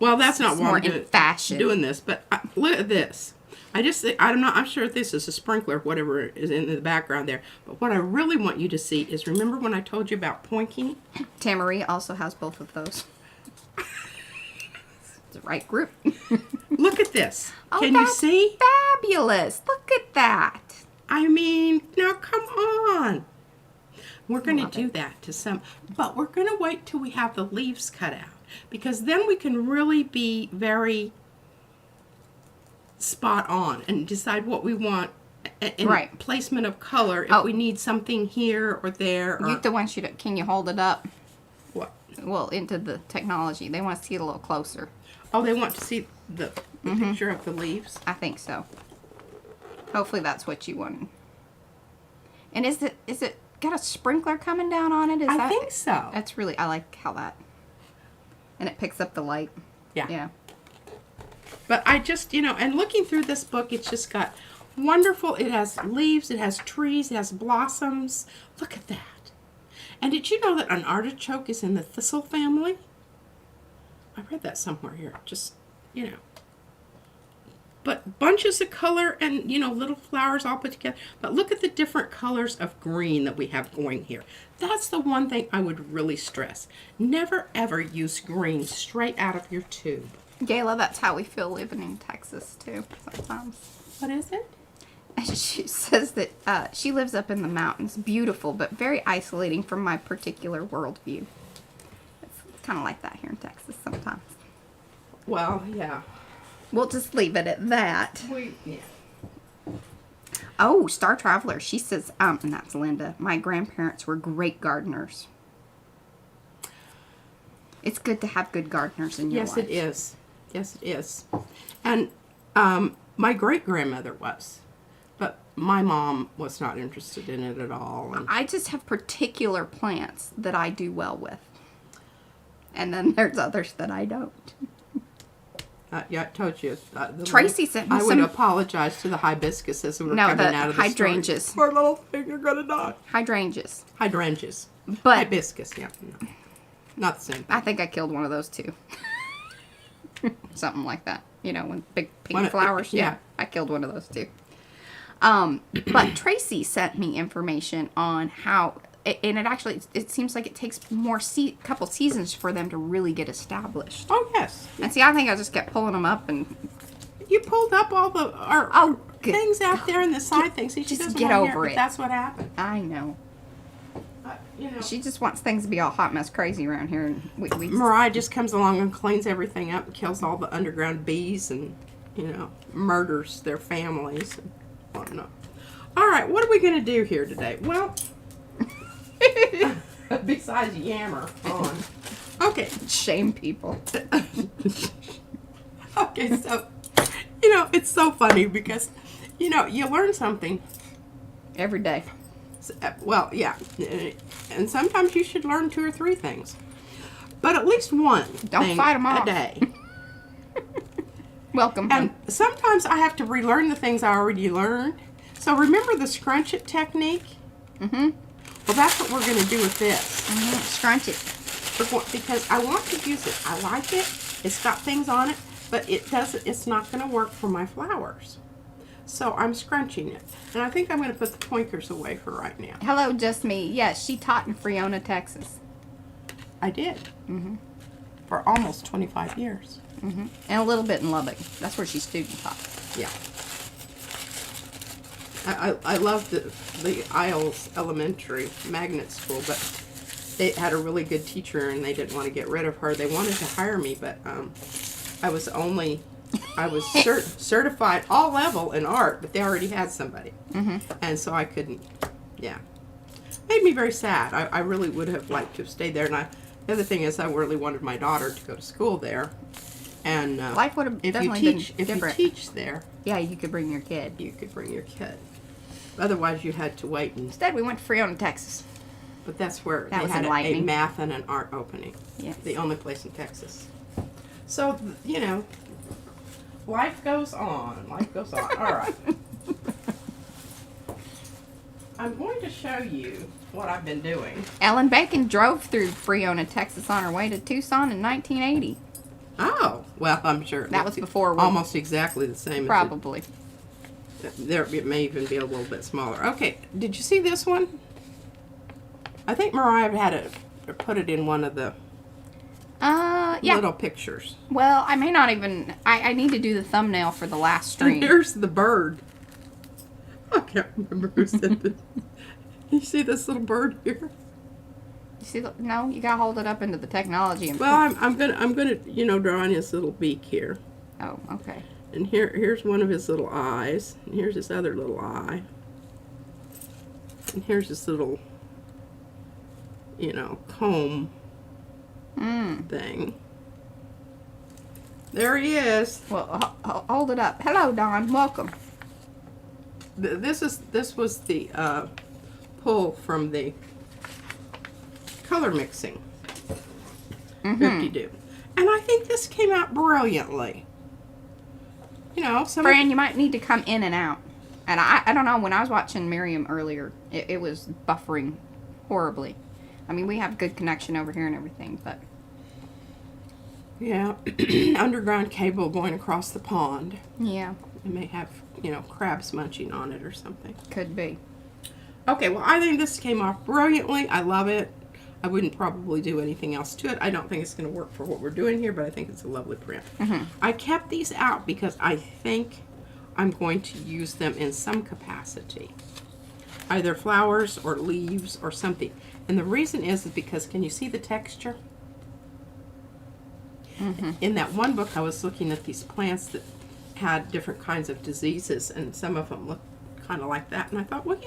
Well, that's not more what I'm in fashion. doing this, but look at this. I just think, I'm sure if this is a sprinkler, whatever is in the background there. But what I really want you to see is, remember when I told you about Poinking? Tamarie also has both of those. It's the right group. Look at this. Oh, Can you see? Fabulous. Look at that. I mean, now come on. We're going to do that to some, but we're going to wait till we have the leaves cut out. Because then we can really be very spot on and decide what we want and placement of color if we need something here or there. Or, Yutha wants you to, can you hold it up? What? Well, into the technology. They want to see it a little closer. Oh, they want to see the picture of the leaves? I think so. Hopefully that's what you want. And is it got a sprinkler coming down on it? I think so. That's really, I like how that. And it picks up the light. Yeah. Yeah. But I just, and looking through this book, it's just got wonderful, it has leaves, it has trees, it has blossoms. Look at that. And did you know that an artichoke is in the thistle family? I read that somewhere here. Just, But bunches of color and, little flowers all put together. But look at the different colors of green that we have going here. That's the one thing I would really stress. Never, ever use green straight out of your tube. Gayla, that's how we feel living in Texas, too, sometimes. What is it? She says that she lives up in the mountains. Beautiful, but very isolating from my particular worldview. It's kind of like that here in Texas sometimes. Well, yeah. We'll just leave it at that. Yeah. Oh, Star Traveler. She says, and that's Linda, my grandparents were great gardeners. It's good to have good gardeners in your life. Yes, it is. Yes, it is. And my great-grandmother was. But my mom was not interested in it at all. And I just have particular plants that I do well with. And then there's others that I don't. Yeah, I told you. Tracy sent me I would apologize to the hibiscuses who were coming out of the hydrangeas. Poor little thing, you're going to die. Hydrangeas. Hydrangeas. But hibiscus, yeah. No. Not the same. I think I killed one of those too. Something like that. When big pink flowers. Yeah. I killed one of those too. But Tracy sent me information on how, and it seems like it takes more couple seasons for them to really get established. Oh, yes. And see, I think I just kept pulling them up and. You pulled up all the things out there and the side things. See, she just doesn't get want to over hear it. But that's what happened. I know. You know. She just wants things to be all hot mess crazy around here, and we Mariah just comes along and cleans everything up and kills all the underground bees and, murders their families and whatnot. All right, what are we going to do here today? Well, besides yammer on. Okay. Shame people. Okay, so, it's so funny because, you learn something. Every day. Well, yeah. And sometimes you should learn 2 or 3 things. But at least one Don't thing fight 'em a off. day. Welcome. And sometimes I have to relearn the things I already learned. So remember the scrunch it technique? Mm-hmm. Well, that's what we're going to do with this. Mm-hmm. Scrunch it. Because I want to use it. I like it. It's got things on it. But it's not going to work for my flowers. So I'm scrunching it. And I think I'm going to put the poinkers away for right now. Hello, just me. Yes, she taught in Freona, Texas. I did. Mm-hmm. For almost 25 years. Mm-hmm. And a little bit in Lubbock. That's where she student taught. Yeah. I love the Isles Elementary magnet school, but they had a really good teacher and they didn't want to get rid of her. They wanted to hire me, but I was certified all level in art, but they already had somebody. Mm-hmm. And so I couldn't, yeah. Made me very sad. I really would have liked to have stayed there. And the other thing is I really wanted my daughter to go to school there. And life would have definitely been different. If you teach there, yeah, you could bring your kid. you could bring your kid. Otherwise, you had to wait. Instead, we went to Freona, Texas. But that's where That they was had a enlightening. math and an art opening. Yes. The only place in Texas. So, life goes on. Life goes on. All right. I'm going to show you what I've been doing. Ellen Bacon drove through Freona, Texas on her way to Tucson in 1980. Oh, well, I'm sure. That was before we... Almost exactly the same. Probably. It may even be a little bit smaller. Okay, did you see this one? I think Mariah had put it in one of the Yeah. little pictures. Well, I may not even... I need to do the thumbnail for the last stream. And here's the bird. I can't remember who said this. You see this little bird here? You see? No, you gotta hold it up into the technology. And Well, I'm gonna draw on his little beak here. Oh, okay. And here's one of his little eyes. And here's his other little eye. And here's this little, comb thing. There he is. Well, hold it up. Hello, Don. Welcome. This was the pull from the color mixing 50-do. And I think this came out brilliantly. Fran, you might need to come in and out. And I don't know, when I was watching Miriam earlier, it was buffering horribly. I mean, we have good connection over here and everything, but... Yeah, underground cable going across the pond. Yeah. It may have, crabs munching on it or something. Could be. Okay, well, I think this came off brilliantly. I love it. I wouldn't probably do anything else to it. I don't think it's going to work for what we're doing here, but I think it's a lovely print. Mm-hmm. I kept these out because I think I'm going to use them in some capacity. Either flowers or leaves or something. And the reason is because, can you see the texture? Mm-hmm. In that one book, I was looking at these plants that had different kinds of diseases, and some of them looked kind of like that. And I thought, well,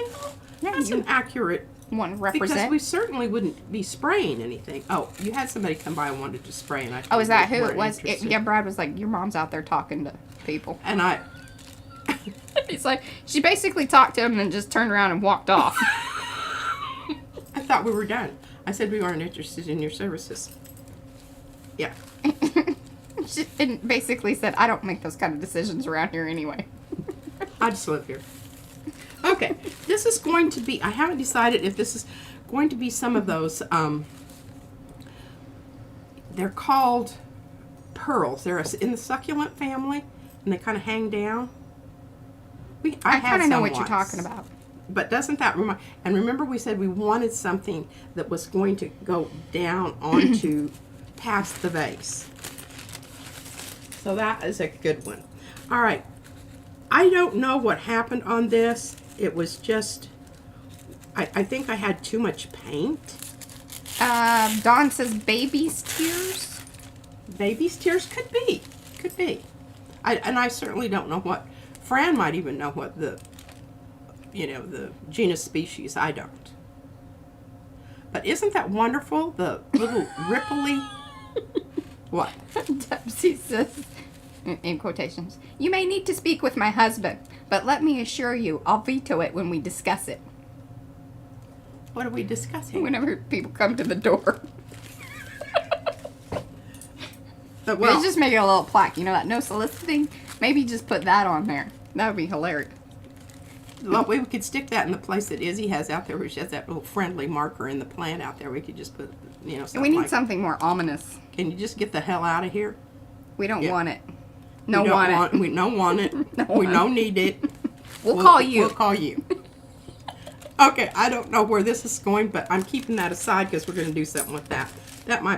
Yeah, that's an accurate... Want to represent? Because we certainly wouldn't be spraying anything. Oh, you had somebody come by and wanted to spray, and I Oh, is that who weren't it was? interested. Yeah, Brad was like, your mom's out there talking to people. And I... It's like, she basically talked to him and then just turned around and walked off. I thought we were done. I said we weren't interested in your services. Yeah. She basically said, I don't make those kind of decisions around here anyway. I just live here. Okay, this is going to be, I haven't decided if this is going to be some of those, they're called pearls. They're in the succulent family, and they kind of hang down. I kind of know what you're talking about. But doesn't that remind? And remember, we said we wanted something that was going to go down onto past the vase. So that is a good one. All right. I don't know what happened on this. It was just, I think I had too much paint. Dawn says baby's tears. Baby's tears could be. Could be. And I certainly don't know what. Fran might even know what the genus species. I don't. But isn't that wonderful? The little ripply. What? Dempsey says, in quotations, "You may need to speak with my husband, but let me assure you, I'll veto it when we discuss it." What are we discussing? Whenever people come to the door. Well, Let's just make it a little plaque. You know that no soliciting? Maybe just put that on there. That would be hilarious. well, we could stick that in the place that Izzy has out there, where she has that little friendly marker in the plant out there. We could just put, something We need like, something more ominous. Can you just get the hell out of here? We don't Yeah. want it. We don't We don't want it. We don't need it. We'll call you. We'll call you. Okay, I don't know where this is going, but I'm keeping that aside because we're going to do something with that.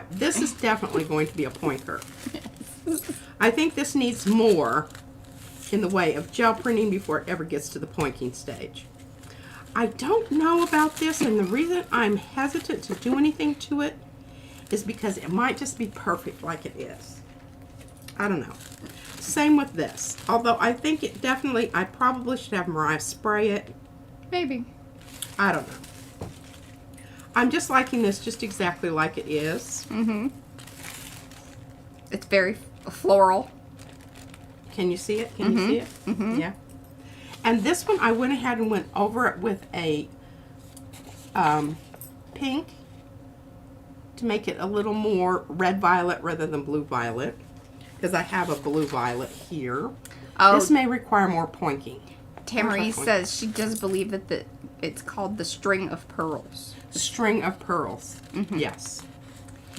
This is definitely going to be a pointer. I think this needs more in the way of gel printing before it ever gets to the pointing stage. I don't know about this, and the reason I'm hesitant to do anything to it is because it might just be perfect like it is. I don't know. Same with this. Although I think I probably should have Mariah spray it. Maybe. I don't know. I'm just liking this just exactly like it is. Mm-hmm. It's very floral. Can you see it? Can you see it? Mm-hmm. Yeah. And this one, I went ahead and went over it with a pink to make it a little more red-violet rather than blue-violet, because I have a blue-violet here. Oh, This may require more pointing. Tamari says she does believe that it's called the string of pearls. String of pearls. Mm-hmm. Yes.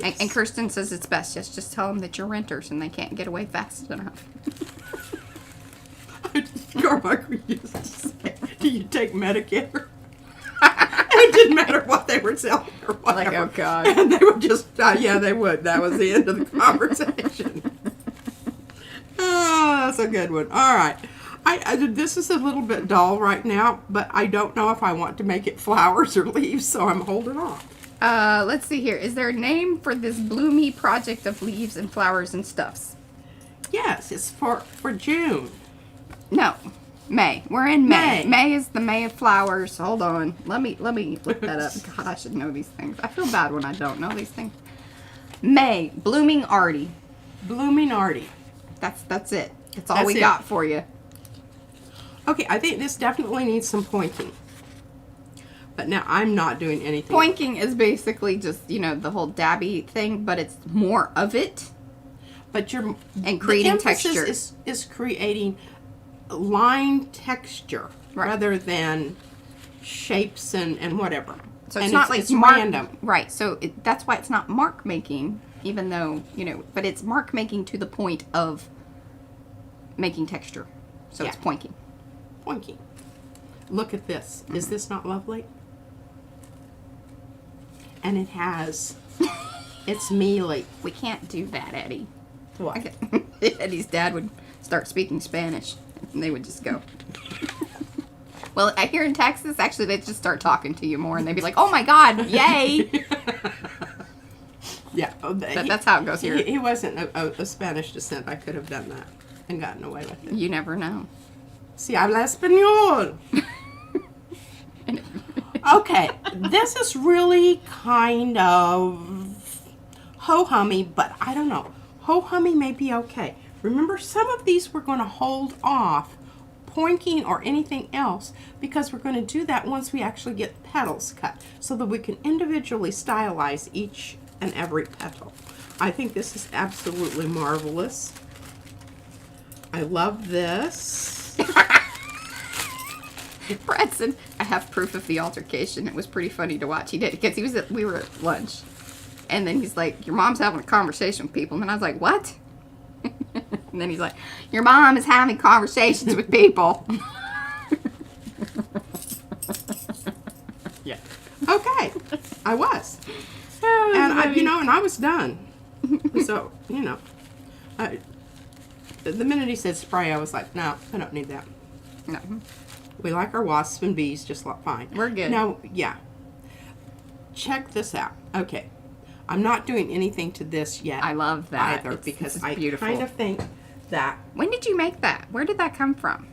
And Kirsten says it's best. Just tell them that you're renters and they can't get away fast enough. Carmichael used to say, "Do you take Medicare?" And it didn't matter what they were selling or whatever. Like, oh God. And they would just, yeah, they would. That was the end of the conversation. Oh, that's a good one. All right. This is a little bit dull right now, but I don't know if I want to make it flowers or leaves, so I'm holding off. Let's see here. Is there a name for this bloomy project of leaves and flowers and stuffs? Yes, it's for June. No. May. We're in May. May. May is the May of flowers. Hold on. Let me look that up. God, I should know these things. I feel bad when I don't know these things. May. Blooming Arty. Blooming Arty. That's it. That's all That's we it. got for you. Okay, I think this definitely needs some pointing. But now I'm not doing anything. Pointing is basically just, the whole dabby thing, but it's more of it. But And creating the emphasis texture. is creating line texture Right. rather than shapes and whatever. So it's And not like it's mark, random. Right. So that's why it's not mark making, even though, but it's mark making to the point of making texture. So it's Yeah. pointing. Pointing. Look at this. Is this not lovely? And it has, it's mealy. We can't do that, Eddie. What? Eddie's dad would start speaking Spanish, and they would just go. Well, I hear in Texas, actually, they just start talking to you more, and they'd be like, "Oh my God, yay!" Yeah. That's how it goes here. He wasn't a Spanish descent. I could have done that and gotten away with it. You never know. Si habla español. Okay, this is really kind of ho-hummy, but I don't know. Ho-hummy may be okay. Remember, some of these we're going to hold off pointing or anything else because we're going to do that once we actually get petals cut so that we can individually stylize each and every petal. I think this is absolutely marvelous. I love this. Bradson, I have proof of the altercation. It was pretty funny to watch. He did, because we were at lunch. And then he's like, "Your mom's having a conversation with people." And then I was like, "What?" And then he's like, "Your mom is having conversations with people." Okay, I was. Oh, And I, funny. and I was done. So, the minute he said spray, I was like, no, I don't need that. No. We like our wasps and bees just like fine. We're good. Now, yeah. Check this out. Okay. I'm not doing anything to this yet. I love that. Either because it's I beautiful. kind of think that, When did you make that? Where did that come from?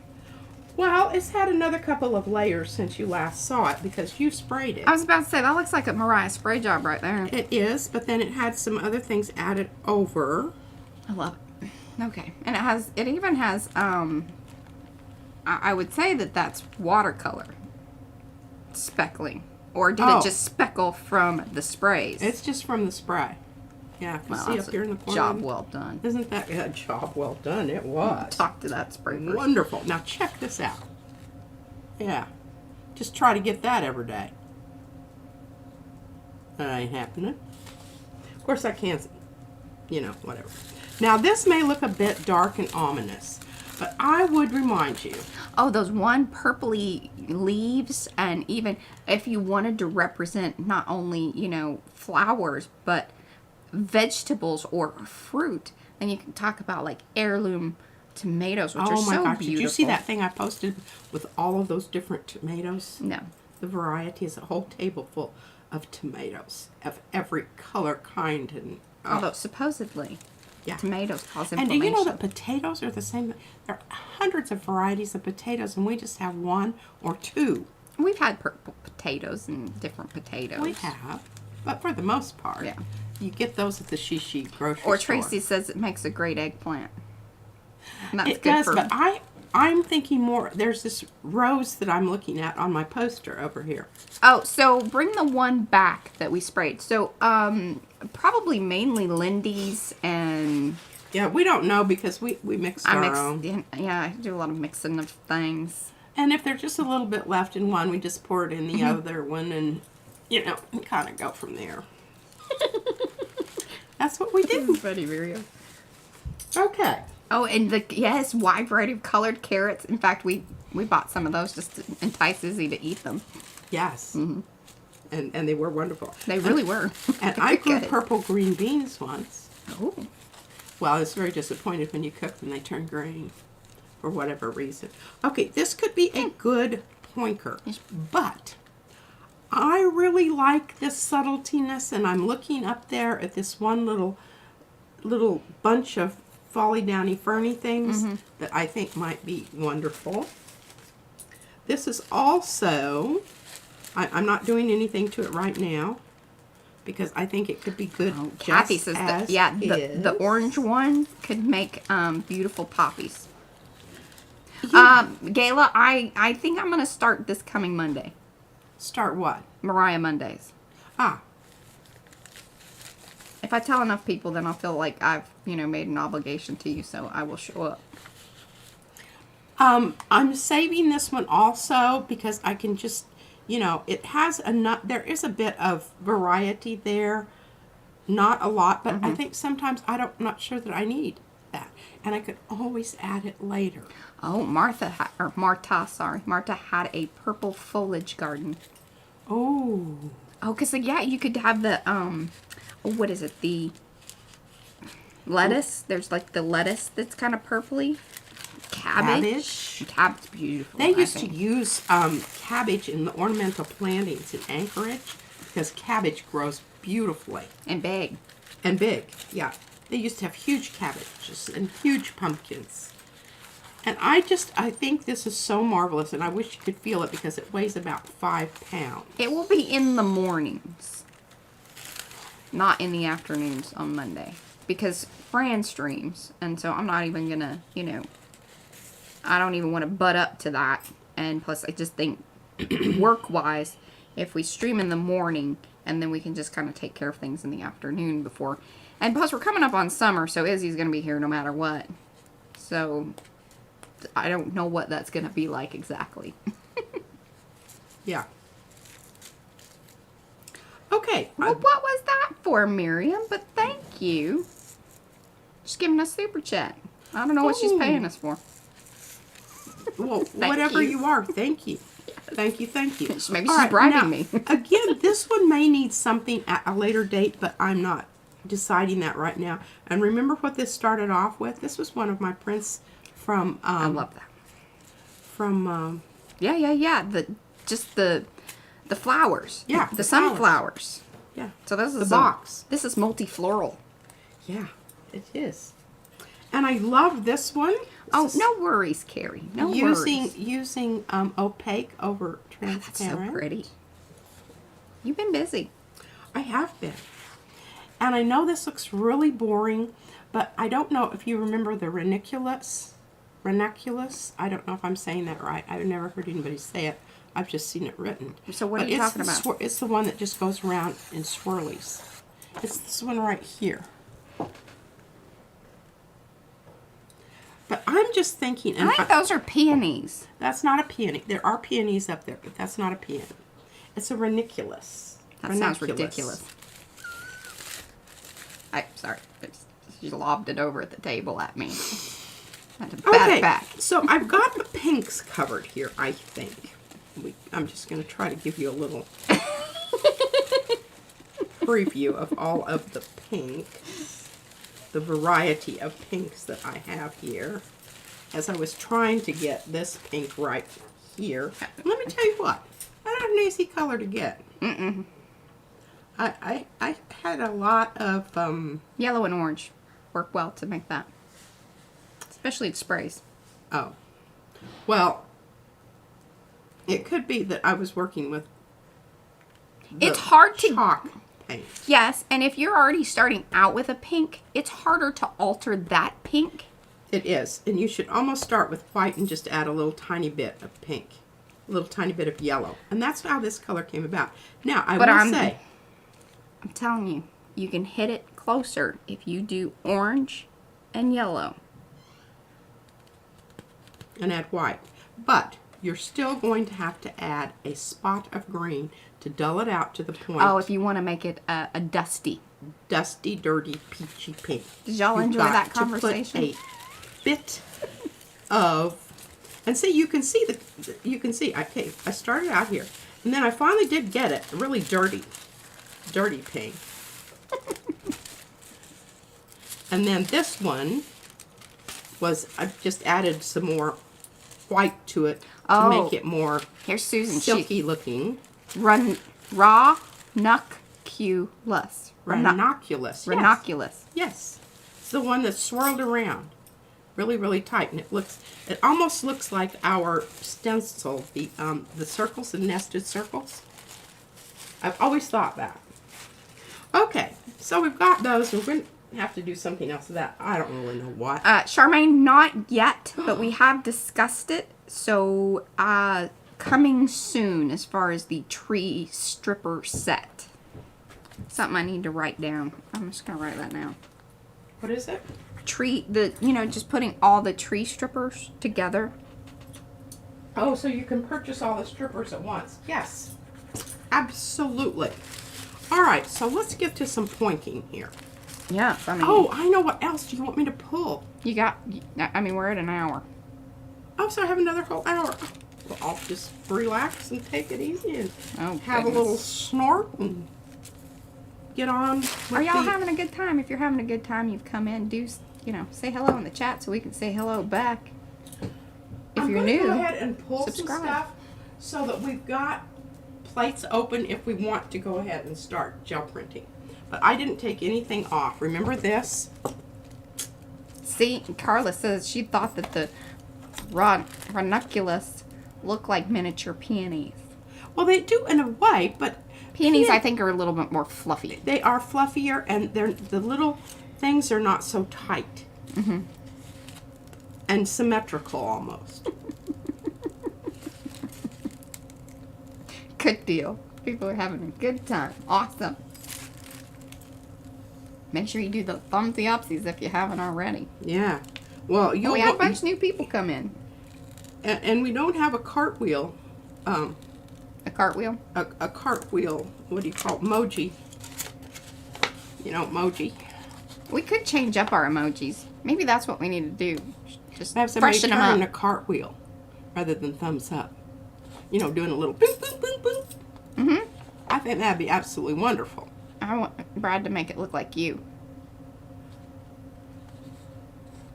well, it's had another couple of layers since you last saw it because you sprayed it. I was about to say, that looks like a Mariah spray job right there. It is, but then it had some other things added over. I love it. Okay. And it even has, I would say that's watercolor speckling. Or did it just speckle from the sprays? It's just from the spray. Yeah, you see up that's here in the a corner. job well done. Isn't that a job well done? It was. Talk to that spray person. Wonderful. Now check this out. Yeah. Just try to get that every day. That ain't happening. Of course I can't, whatever. Now this may look a bit dark and ominous, but I would remind you. Oh, those one purpley leaves, and even if you wanted to represent not only, flowers, but vegetables or fruit, then you can talk about like heirloom tomatoes, which are so beautiful. Did you see that thing I posted with all of those different tomatoes? No. The variety is a whole table full of tomatoes of every color, kind, and Although supposedly tomatoes cause And inflammation. do you know that potatoes are the same? There are hundreds of varieties of potatoes, and we just have one or two. We've had purple potatoes and different potatoes. We have, but for the most part, you get those at the Shishi grocery store. Or Tracy says it makes a great eggplant. And that's It good does, for but I'm thinking more. There's this rose that I'm looking at on my poster over here. Oh, so bring the one back that we sprayed. So, probably mainly Lindy's and... Yeah, we don't know because we mixed our own. Yeah, I do a lot of mixing of things. And if there's just a little bit left in one, we just pour it in the other one and, and kind of go from there. That's what we do. Funny, Miriam. Okay. Oh, and wide variety of colored carrots. In fact, we bought some of those just to entice Izzy to eat them. Yes. Mm-hmm. And they were wonderful. They really were. And I grew purple green beans once. Oh. Well, I was very disappointed when you cooked them. They turned green for whatever reason. Okay, this could be a good pointer, but I really like this subtletiness, and I'm looking up there at this one little bunch of folly downy ferny things that I think might be wonderful. This is also, I'm not doing anything to it right now because I think it could be good. Oh, Kathy says that, the orange one could make beautiful poppies. Gayla, I think I'm going to start this coming Monday. Start what? Mariah Mondays. Ah. If I tell enough people, then I'll feel like I've, made an obligation to you, so I will show up. I'm saving this one also because I can just, it has there is a bit of variety there. Not a lot, but I think sometimes I'm not sure that I need that. And I could always add it later. Oh, Martha had a purple foliage garden. Oh. Oh, because, you could have the, what is it, the lettuce. There's like the lettuce that's kind of purpley. Cabbage. Cabbage, beautiful. They used to use cabbage in the ornamental plantings in Anchorage because cabbage grows beautifully. And big. And big, yeah. They used to have huge cabbages and huge pumpkins. And I think this is so marvelous, and I wish you could feel it because it weighs about 5 pounds. It will be in the mornings, not in the afternoons on Monday, because Fran streams, and so I'm not even gonna, I don't even want to butt up to that. And plus, I just think work-wise, if we stream in the morning, and then we can just kind of take care of things in the afternoon before. And plus, we're coming up on summer, so Izzy's going to be here no matter what. So, I don't know what that's going to be like exactly. Yeah. Okay. Well, what was that for, Miriam? But thank you. Just giving us super chat. I don't know what she's paying us for. Well, whatever you are, thank you. Yes. Thank you, thank you. Maybe All she's right, bribing now, me. Again, this one may need something at a later date, but I'm not deciding that right now. And remember what this started off with? This was one of my prints from... I love that. From... Yeah. The flowers. Yeah, The sunflowers. Yeah. So this is the box. This is multifloral. Yeah, it is. And I love this one. Oh, no worries, Carrie. No worries. Using opaque over transparent. That's so pretty. You've been busy. I have been. And I know this looks really boring, but I don't know if you remember the ranunculus. Ranunculus. I don't know if I'm saying that right. I've never heard anybody say it. I've just seen it written. So what are you talking about? It's the one that just goes around in swirlies. It's this one right here. But I'm just thinking... And I think those are peonies. That's not a peony. There are peonies up there, but that's not a peony. It's a ranunculus. That sounds ridiculous. Sorry. She lobbed it over at the table at me. I had to bat it back. So I've got the pinks covered here, I think. I'm just going to try to give you a little preview of all of the pinks, the variety of pinks that I have here. As I was trying to get this pink right here. Let me tell you what, I don't have an easy color to get. I had a lot of... Yellow and orange work well to make that. Especially the sprays. Oh. Well... It could be that I was working with it's hard to chalk paint. Yes, and if you're already starting out with a pink, it's harder to alter that pink. It is, and you should almost start with white and just add a little tiny bit of pink, a little tiny bit of yellow, and that's how this color came about. Now I'm telling you, you can hit it closer if you do orange and yellow, and add white, but you're still going to have to add a spot of green to dull it out to the point. Oh, if you want to make it a dusty, dirty, peachy pink. Did y'all enjoy that conversation? To put a bit of, and see, you can see okay, I started out here, and then I finally did get it, a really dirty pink. And then this one was, I just added some more white to it to make it more here's Susan. silky looking. Ranunculus. Ranunculus. Yes. It's the one that's swirled around. Really, really tight. And it almost looks like our stencil, the circles, the nested circles. I've always thought that. Okay, so we've got those. We're going to have to do something else with that. I don't really know what. Charmaine, not yet, but we have discussed it. So, coming soon as far as the tree stripper set. Something I need to write down. I'm just going to write that now. What is it? Just putting all the tree strippers together. Oh, so you can purchase all the strippers at once. Yes, absolutely. All right, so let's get to some pointing here. Yeah, I mean... Oh, I know what else do you want me to pull. We're at an hour. Oh, so I have another whole hour. Well, I'll just relax and take it easy and have a little snort and get on with Are y'all having a good time? If you're having a good time, you've come in, say hello in the chat so we can say hello back. If you're new, go ahead and pull subscribe. some stuff so that we've got plates open if we want to go ahead and start gel printing. But I didn't take anything off. Remember this? See, Carla says she thought that the ranunculus look like miniature peonies. Well, they do in a way, but peonies I think are a little bit more fluffy. They are fluffier, and the little things are not so tight. Mm-hmm. And symmetrical almost. Good deal. People are having a good time. Awesome. Make sure you do the thumbsy-upsies if you haven't already. Yeah. Well, we had a bunch of new people come in. And we don't have a cartwheel. A cartwheel? A cartwheel. What do you call it? Emoji. Emoji. We could change up our emojis. Maybe that's what we need to do. Just have somebody freshen turn them in a up. cartwheel rather than thumbs up. you know, doing a little boom, boom, boom, boom. Mm-hmm. I think that'd be absolutely wonderful. I want Brad to make it look like you.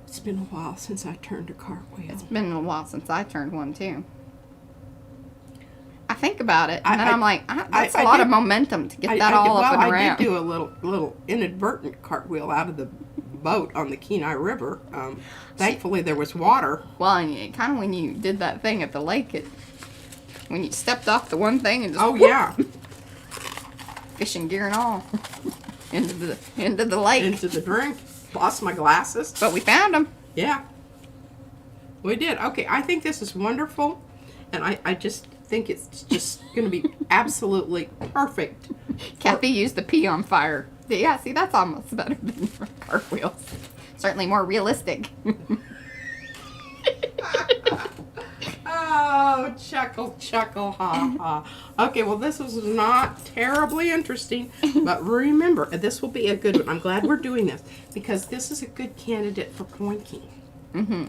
It's been a while since I turned a cartwheel. It's been a while since I turned one, too. I think about it, and then I'm like, that's a lot of momentum to get that all up and around. I did do a little inadvertent cartwheel out of the boat on the Kenai River. Thankfully, there was water. Well, and kind of when you did that thing at the lake, when you stepped off the one thing and just yeah, fishing gear and all into the lake, into the drink. Lost my glasses, but we found them. Yeah, we did. Okay, I think this is wonderful, and I just think it's just going to be absolutely perfect. Kathy used the pea on fire. Yeah, see, that's almost better than cartwheels. Certainly more realistic. Oh, chuckle, chuckle, ha, ha. Okay, well, this was not terribly interesting, but remember, this will be a good one. I'm glad we're doing this, because this is a good candidate for pointing. Mm-hmm.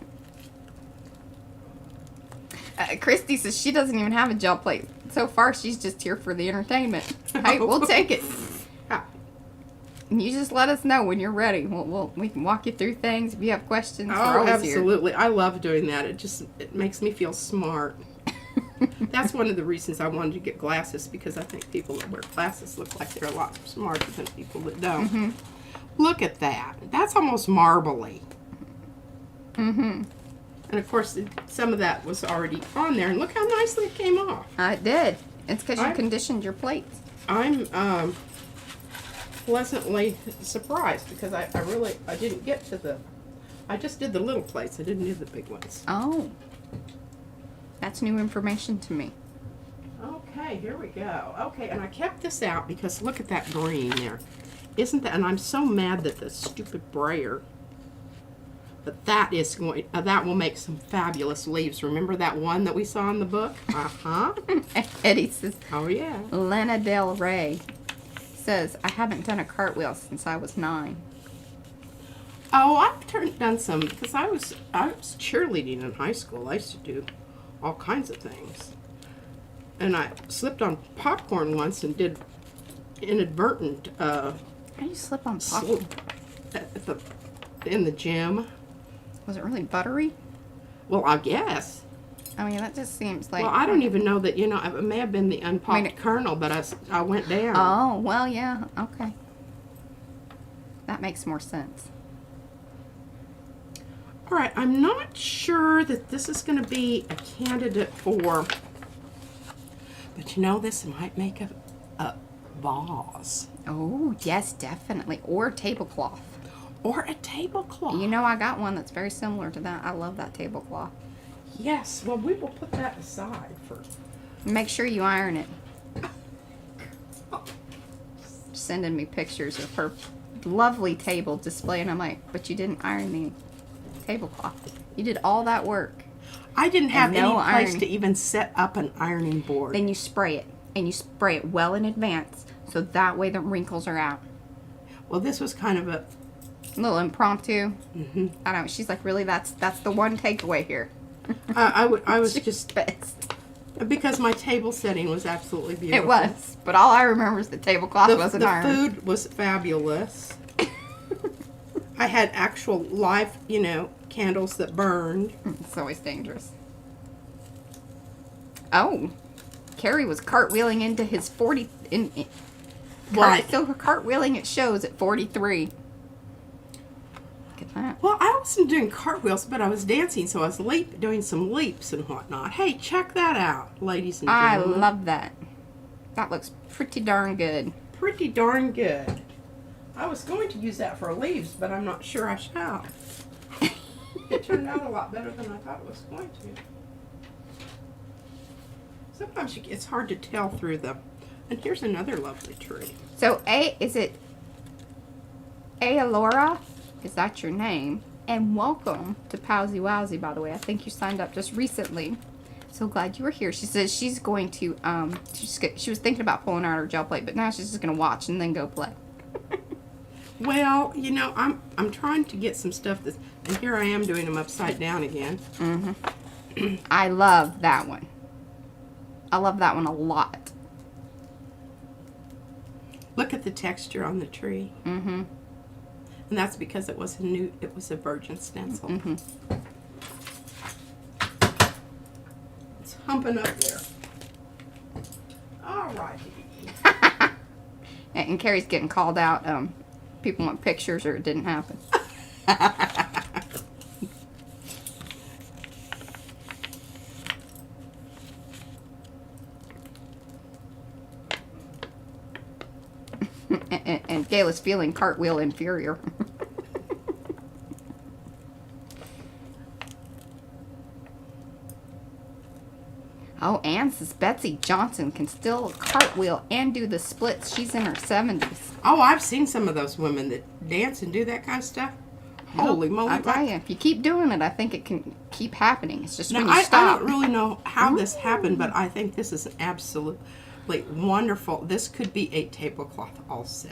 Christy says she doesn't even have a gel plate. So far, she's just here for the entertainment. Hey, we'll take it. And you just let us know when you're ready. We can walk you through things. If you have questions, we're always absolutely. here. I love doing that. It makes me feel smart. That's one of the reasons I wanted to get glasses, because I think people that wear glasses look like they're a lot smarter than people that don't. Mm-hmm. Look at that. That's almost marbly. Mm-hmm. And of course, some of that was already on there. And look how nicely it came off. It did. It's because you conditioned your plates. I'm pleasantly surprised, because I didn't get to I just did the little plates. I didn't do the big ones. Oh. That's new information to me. Okay, here we go. Okay, and I kept this out because look at that green there. Isn't that, and I'm so mad that the stupid brayer, but that is going, that will make some fabulous leaves. Remember that one that we saw in the book? Uh-huh. Eddie says, oh yeah. Lena Del Rey says, I haven't done a cartwheel since I was 9. Oh, I've done some, because I was cheerleading in high school. I used to do all kinds of things. And I slipped on popcorn once and did inadvertent How do you slip on popcorn? In the gym. Was it really buttery? Well, I guess. I mean, that just seems like... Well, I don't even know that, it may have been the unpopped kernel, but I went down. Oh, well, yeah, okay. That makes more sense. All right, I'm not sure that this is going to be a candidate for, but this might make a vase. Oh, yes, definitely. Or a tablecloth. Or a tablecloth. I got one that's very similar to that. I love that tablecloth. Yes, well, we will put that aside for... Make sure you iron it. Sending me pictures of her lovely table display, and I'm like, but you didn't iron the tablecloth. You did all that work. I didn't have any place ironing. to even set up an ironing board. Then you spray it, and you spray it well in advance, so that way the wrinkles are out. Well, this was kind of a little impromptu. Mm-hmm. I don't know. She's like, really, that's the one takeaway here. I was just best. Because my table setting was absolutely beautiful. It was, but all I remember is the tablecloth wasn't ironed. The food was fabulous. I had actual live, candles that burned. It's always dangerous. Oh, Carrie was cartwheeling into his 40. Right. So her cartwheeling it shows at 43. Look at that. Well, I wasn't doing cartwheels, but I was dancing, so I was doing some leaps and whatnot. Hey, check that out, ladies and gentlemen. I love that. That looks pretty darn good. Pretty darn good. I was going to use that for leaves, but I'm not sure I shall. It turned out a lot better than I thought it was going to. Sometimes it's hard to tell through the... And here's another lovely tree. So, is it Alora? Is that your name? And welcome to Powsie Wowsie, by the way. I think you signed up just recently. So glad you were here. She says she's going to, she was thinking about pulling out her gel plate, but now she's just going to watch and then go play. Well, I'm trying to get some stuff that's, and here I am doing them upside down again. Mm-hmm. I love that one. I love that one a lot. Look at the texture on the tree. Mm-hmm. And that's because it was a virgin stencil. Mm-hmm. It's humping up there. All right. And Carrie's getting called out. People want pictures or it didn't happen. and Gayla's feeling cartwheel inferior. Oh, Anne says Betsy Johnson can still cartwheel and do the splits. She's in her 70s. Oh, I've seen some of those women that dance and do that kind of stuff. Holy moly. I tell you, if you keep doing it, I think it can keep happening. It's just Now, when you I stop. don't really know how this happened, but I think this is absolutely wonderful. This could be a tablecloth also.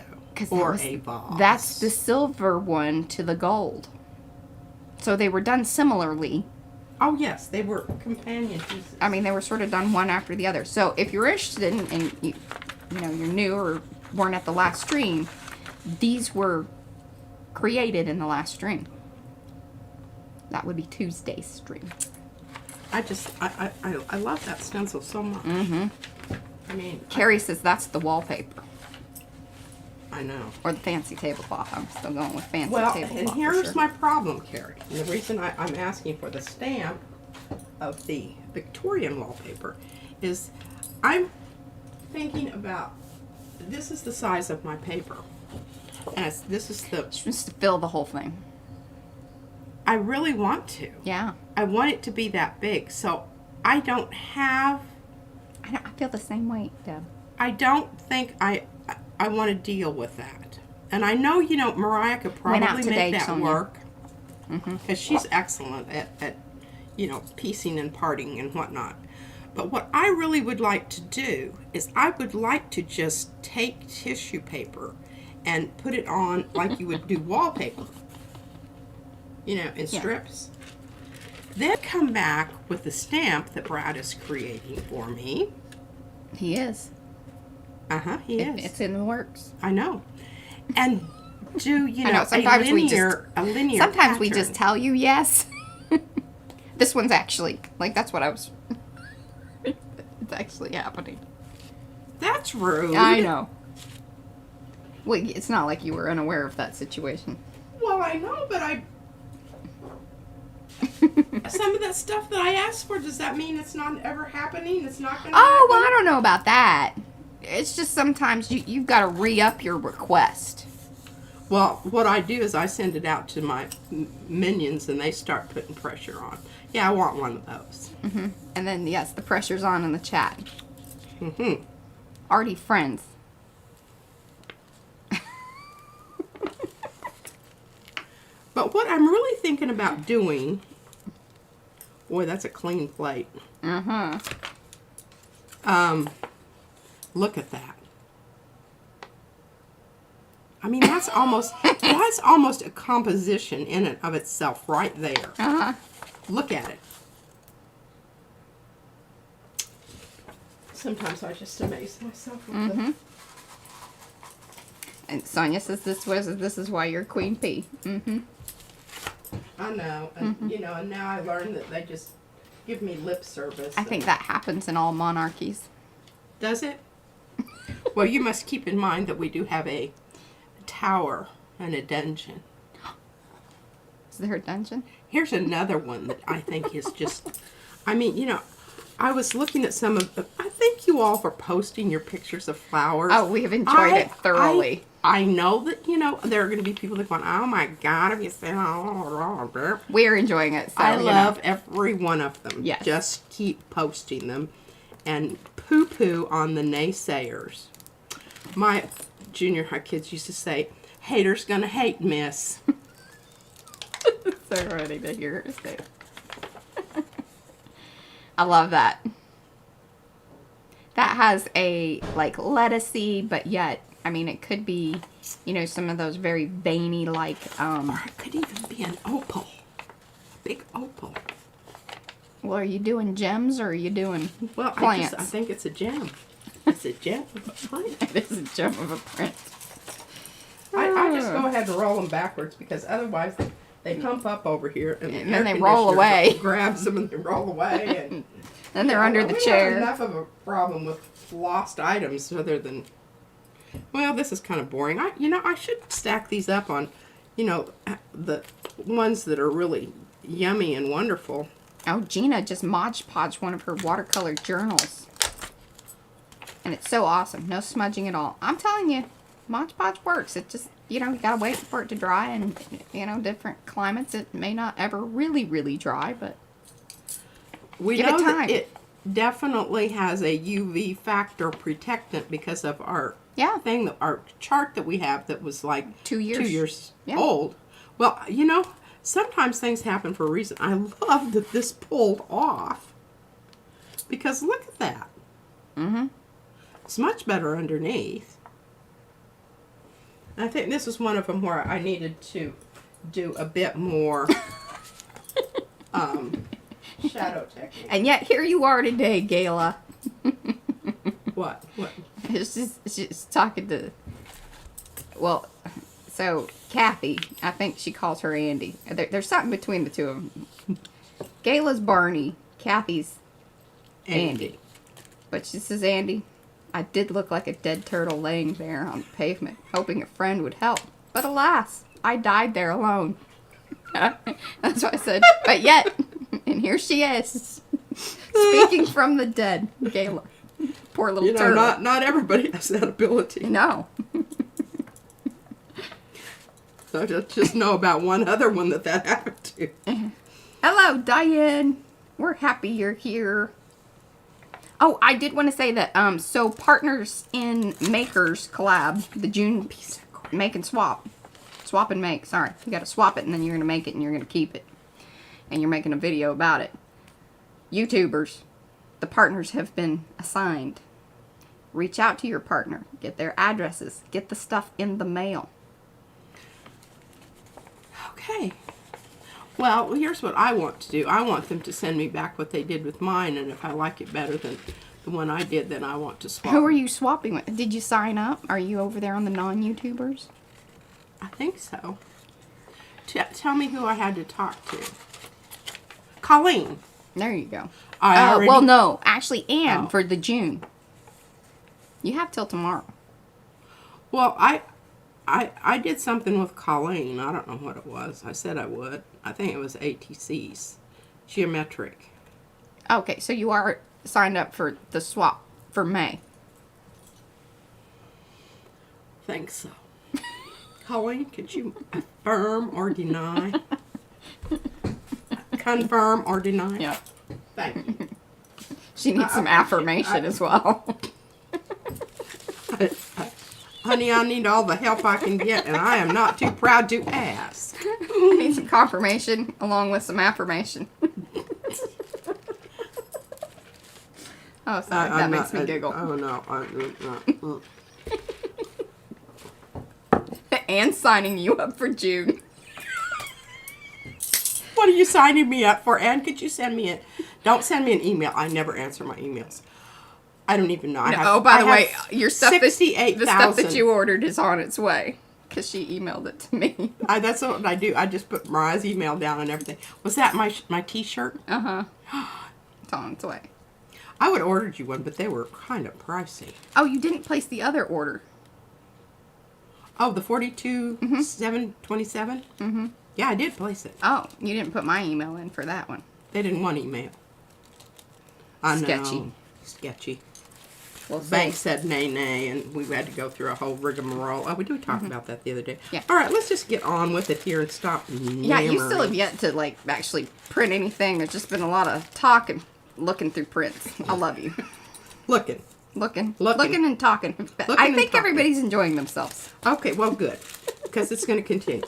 Or a vase. That's the silver one to the gold. So they were done similarly. Oh, yes. They were companion pieces. I mean, they were sort of done one after the other. So if you're interested in you know, you're new or weren't at the last stream, these were created in the last stream. That would be Tuesday's stream. I love that stencil so much. Mm-hmm. I mean, Carrie says that's the wallpaper. I know. Or the fancy tablecloth. I'm still going with fancy Well, tablecloth. and for here's sure. my problem, Carrie. And the reason I'm asking for the stamp of the Victorian wallpaper is I'm thinking about, this is the size of my paper. And this is the, Just to fill the whole thing. I really want to. Yeah. I want it to be that big. So I don't have, I feel the same way, Deb. I don't think I want to deal with that. And I know, you know, Mariah could Went out probably today, make that Sonia. work. Because she's excellent at, you know, piecing and parting and whatnot. But what I really would like to do is I would like to just take tissue paper and put it on like you would do wallpaper. You know, in strips. Then come back with the stamp that Brad is creating for me. He is. He is. It's in the works. I know. And do, you I know, know, sometimes a linear Sometimes we pattern. just tell you yes. This one's actually, like, that's what I was... It's actually happening. That's rude. I know. Well, it's not like you were unaware of that situation. Well, I know, but some of that stuff that I asked for, does that mean it's not ever happening? It's not going to Oh, well, I happen? don't know about that. It's just sometimes you've got to re-up your request. Well, what I do is I send it out to my minions, and they start putting pressure on. Yeah, I want one of those. Mm-hmm. And then, yes, the pressure's on in the chat. Mm-hmm. Arty friends. But what I'm really thinking about doing... Boy, that's a clean plate. Uh-huh. Look at that. I mean, that's almost a composition in and of itself right there. Uh-huh. Look at it. Sometimes I just amaze myself with Mm-hmm. it. And Sonia says this is why you're Queen P. Mm-hmm. I know, and you know, and now I learned that they just give me lip service. I think that happens in all monarchies. Does it? Well, you must keep in mind that we do have a tower and a dungeon. Is there a dungeon? Here's another one that I think is just, I mean, you know, I was looking at some of the, I thank you all for posting your pictures of flowers. Oh, we have enjoyed it thoroughly. I know that, you know, there are going to be people that going, oh my God, have you seen all that? We're enjoying it. So, I you love know. every one of them. Yes. Just keep posting them and poo-poo on the naysayers. My junior high kids used to say, haters gonna hate, miss. So ready to hear her say it. I love that. That has a, like, lettucey, but yet, I mean, it could be, you know, some of those very veiny, like, Or it could even be an opal. A big opal. Well, are you doing gems or are you doing plants? I think it's a gem. It's a gem of a plant. It is a gem of a print. I just go ahead and roll them backwards because otherwise they pump up over here and then they roll away. Grabs them and they roll away. And then they're under the we chair. have enough of a problem with lost items other than... Well, this is kind of boring. I should stack these up on, the ones that are really yummy and wonderful. Oh, Gina just Mod Podged one of her watercolor journals. And it's so awesome. No smudging at all. I'm telling you, Mod Podge works. It just, you gotta wait for it to dry. And, different climates, it may not ever really, really dry, but we give know it time. That it definitely has a UV factor protectant because of our thing, our chart that we have that was like 2 years, 2 years old. Well, sometimes things happen for a reason. I love that this pulled off because look at that. Mm-hmm. It's much better underneath. I think this is one of them where I needed to do a bit more shadow technique. And yet here you are today, Gayla. What? It's just talking to... Well, so Kathy, I think she calls her Andy. There's something between the two of them. Gayla's Barney. Kathy's Andy. But she says, Andy, I did look like a dead turtle laying there on the pavement, hoping a friend would help. But alas, I died there alone. That's what I said. But yet, and here she is, speaking from the dead, Gayla. Poor little turtle. Not everybody has that ability. No. So just know about one other one that happened to. Hello, Diane. We're happy you're here. Oh, I did want to say that, so Partners in Makers collab, the June make and swap. Swap and make, sorry. You got to swap it and then you're going to make it and you're going to keep it. And you're making a video about it. YouTubers, the partners have been assigned. Reach out to your partner. Get their addresses. Get the stuff in the mail. Okay. Well, here's what I want to do. I want them to send me back what they did with mine, and if I like it better than the one I did, then I want to swap. Who are you swapping with? Did you sign up? Are you over there on the non-YouTubers? I think so. Tell me who I had to talk to. Colleen. There you go. Already... Well, no. Actually, Anne for the June. You have till tomorrow. Well, I did something with Colleen. I don't know what it was. I said I would. I think it was ATC's. Geometric. Okay, so you are signed up for the swap for May. Think so. Colleen, could you affirm or deny? Confirm or deny? Yeah. Thank you. She needs some affirmation as well. Honey, I need all the help I can get, and I am not too proud to ask. I need some confirmation along with some affirmation. Oh, sorry. That makes me giggle. Oh, no. And signing you up for June. What are you signing me up for? Ann, could you send me it? Don't send me an email. I never answer my emails. I don't even know. By the way, your stuff, the 68,000. stuff that you ordered is on its way. Because she emailed it to me. That's what I do. I just put Mariah's email down and everything. Was that my t-shirt? Uh-huh. It's on its way. I would have ordered you one, but they were kind of pricey. Oh, you didn't place the other order. Oh, the 42,727? Mm-hmm. Yeah, I did place it. Oh, you didn't put my email in for that one. They didn't want email. I know. Sketchy. Well, Bank said nay, and we had to go through a whole rigmarole. Oh, we did talk about that the other day. Yeah. All right, let's just get on with it here and stop yammering. Yeah, you still have yet to, actually print anything. There's just been a lot of talk and looking through prints. I love you. Looking and talking. I think everybody's enjoying themselves. Okay, well, good. Because it's going to continue.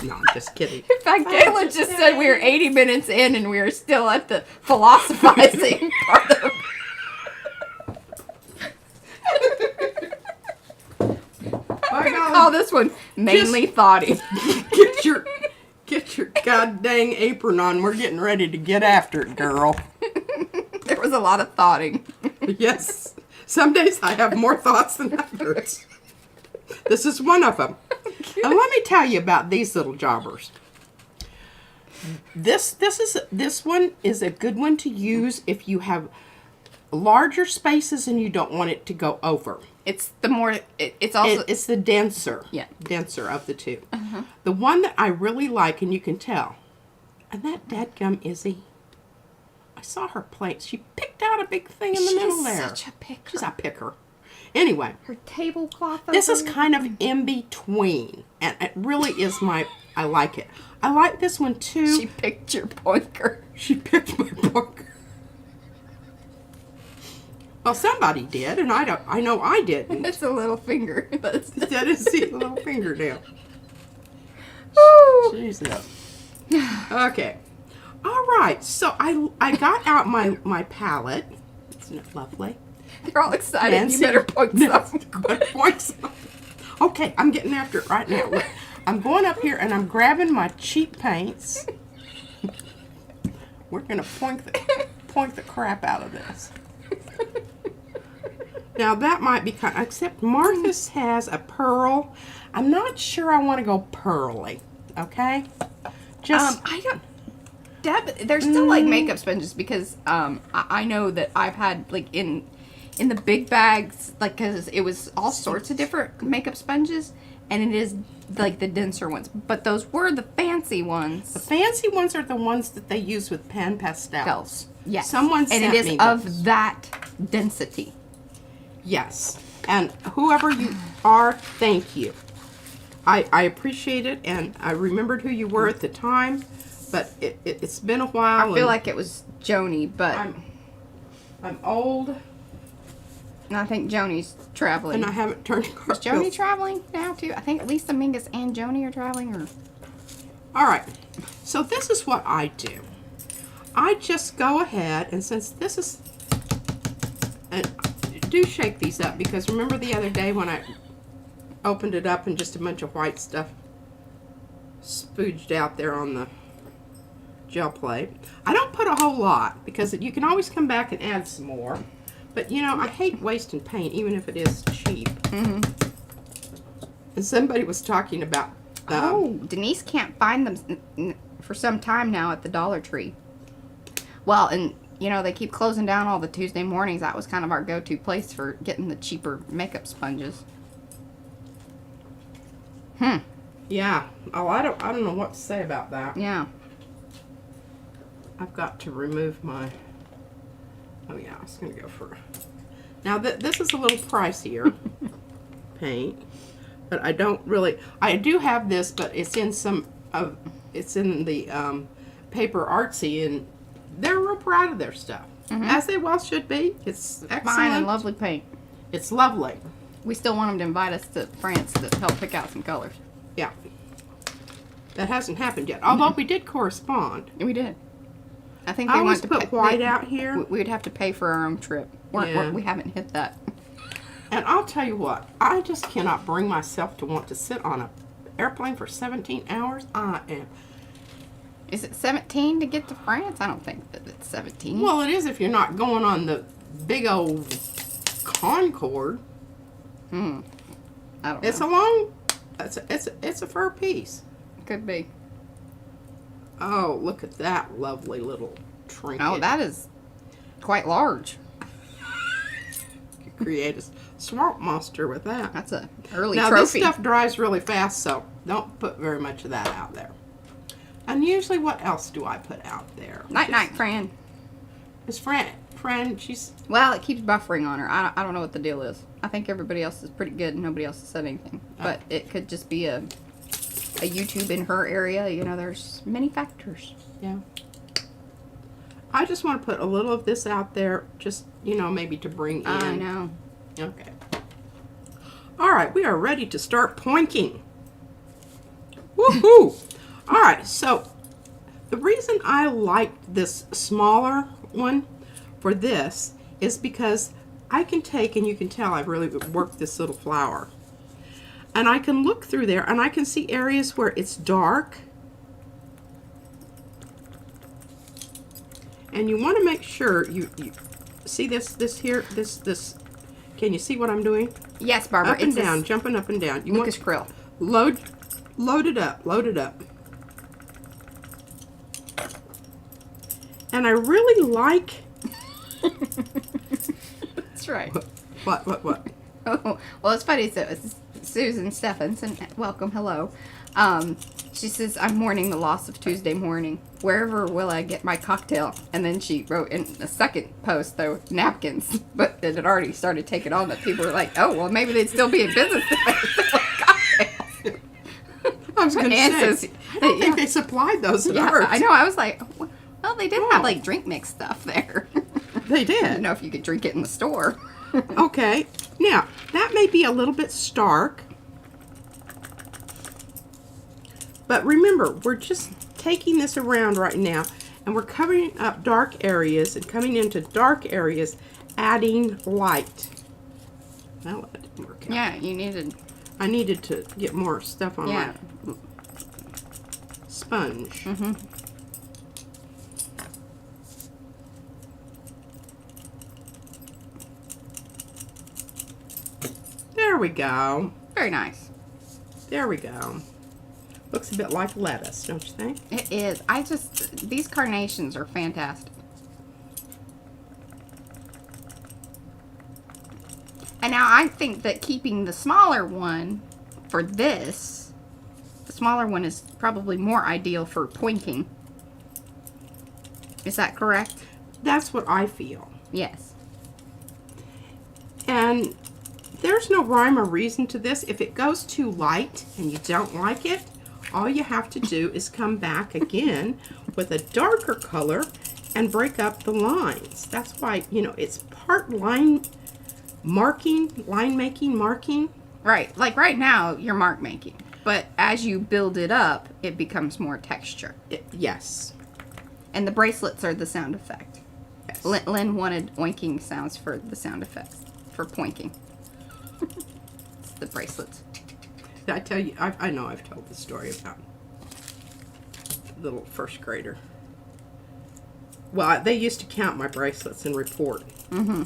No, I'm just kidding. In fact, Kayla just said we were 80 minutes in and we are still at the philosophizing part of I'm going to call this one mainly thoughty. Get your god dang apron on. We're getting ready to get after it, girl. There was a lot of thoughting. Yes. Some days I have more thoughts than others. This is one of them. And let me tell you about these little jobbers. This one is a good one to use if you have larger spaces and you don't want it to go over. It's the more, it's also... It's the denser. Yeah. Denser of the two. The one that I really like, and you can tell, and that dadgum Izzy, I saw her plate. She picked out a big thing in the middle there. She's such a picker. She's a picker. Anyway. Her tablecloth. This is kind of in between, and it really is I like it. I like this one too. She picked your pointer. She picked my pointer. Well, somebody did, and I know I didn't. It's a little finger. That is the little fingernail. Woo! Jesus. Okay. All right. So I got out my palette. Isn't it lovely? They're all excited. Nancy, you better point something. point something. Okay, I'm getting after it right now. Look, I'm going up here and I'm grabbing my cheap paints. We're gonna point the crap out of this. Now that might be except Martha's has a pearl. I'm not sure I want to go pearly. Okay, just I don't. Deb, there's still like makeup sponges because I know that I've had like in the big bags, like, because it was all sorts of different makeup sponges, and it is like the denser ones, but those were the fancy ones. The fancy ones are the ones that they use with pan pastels. Yes. Someone sent and it is me of those. that density. Yes. And whoever you are, thank you. I appreciate it, and I remembered who you were at the time, but it's been a while. I feel like it was Joni, but I'm old. And I think Joni's traveling. And I haven't turned Is cartwheels. Joni traveling now too? I think Lisa Mingus and Joni are traveling. Or all right. So this is what I do. I just go ahead, and since this is, and do shake these up, because remember the other day when I opened it up and just a bunch of white stuff spooged out there on the gel plate. I don't put a whole lot because you can always come back and add some more. But, you know, I hate wasting paint, even if it is cheap. And somebody was talking about... Denise can't find them for some time now at the Dollar Tree. Well, and, you know, they keep closing down all the Tuesday mornings. That was kind of our go-to place for getting the cheaper makeup sponges. Yeah. Oh, I don't know what to say about that. Yeah. I've got to remove my... Oh, yeah, I was going to go for... Now, this is a little pricier paint, but I don't really... I do have this, but it's in some of... It's in the Paper Artsy, and they're real proud of their stuff. As they well should be. It's excellent. Fine and lovely paint. It's lovely. We still want them to invite us to France to help pick out some colors. Yeah. That hasn't happened yet, although we did correspond. We did. I think I they always want to put white out here. We would have to pay for our own trip. Yeah. We haven't hit that. And I'll tell you what, I just cannot bring myself to want to sit on an airplane for 17 hours. I am. Is it 17 to get to France? I don't think that it's 17. Well, it is if you're not going on the big old Concorde. I don't know. It's a long, it's a fur piece. Could be. Oh, look at that lovely little trinket. Oh, that is quite large. You could create a swamp monster with that. That's a early Now, trophy. this stuff dries really fast, so don't put very much of that out there. And usually, what else do I put out there? Night, Fran. Is Fran, she's... Well, it keeps buffering on her. I don't know what the deal is. I think everybody else is pretty good and nobody else has said anything. But it could just be a YouTube in her area. You know, there's many factors. Yeah. I just want to put a little of this out there, just, you know, maybe to bring in. I know. Okay. All right, we are ready to start pointing. Woohoo! All right, so the reason I liked this smaller one for this is because I can take, and you can tell I've really worked this little flower, and I can look through there and I can see areas where it's dark And you want to make sure you see this here, this. Can you see what I'm doing? Yes, Barbara. Up and down, jumping up and down. You Lucas want krill. load it up, load it up. And I really like. That's right. What? Oh, well, it's funny. So it's Susan Stephenson, welcome, hello. She says, I'm mourning the loss of Tuesday morning. Wherever will I get my cocktail? And then she wrote in the second post, though, napkins. But it had already started taking on that people were like, oh, well, maybe they'd still be in business if they sold cocktails. I was going to say, Says, I don't think they supplied those at yeah, first. I know. I was like, well, they did have, like, drink mix stuff there. They I did. don't know if you could drink it in the store. Okay. Now, that may be a little bit stark. But remember, we're just taking this around right now, and we're covering up dark areas and coming into dark areas, adding light. Well, that didn't work out. Yeah, you needed... I needed to get more stuff on Yeah. my sponge. Mm-hmm. There we go. Very nice. There we go. Looks a bit like lettuce, don't you think? It is. These carnations are fantastic. And now I think that keeping the smaller one for this, the smaller one is probably more ideal for pointing. Is that correct? That's what I feel. Yes. And there's no rhyme or reason to this. If it goes too light and you don't like it, all you have to do is come back again with a darker color and break up the lines. That's why, it's part line making. Right. Like right now, you're mark making. But as you build it up, it becomes more texture. Yes. And the bracelets are the sound effect. Yes. Lynn wanted oinking sounds for the sound effects, for pointing. It's the bracelets. I tell you, I know I've told the story about little first grader. Well, they used to count my bracelets and report. Mm-hmm.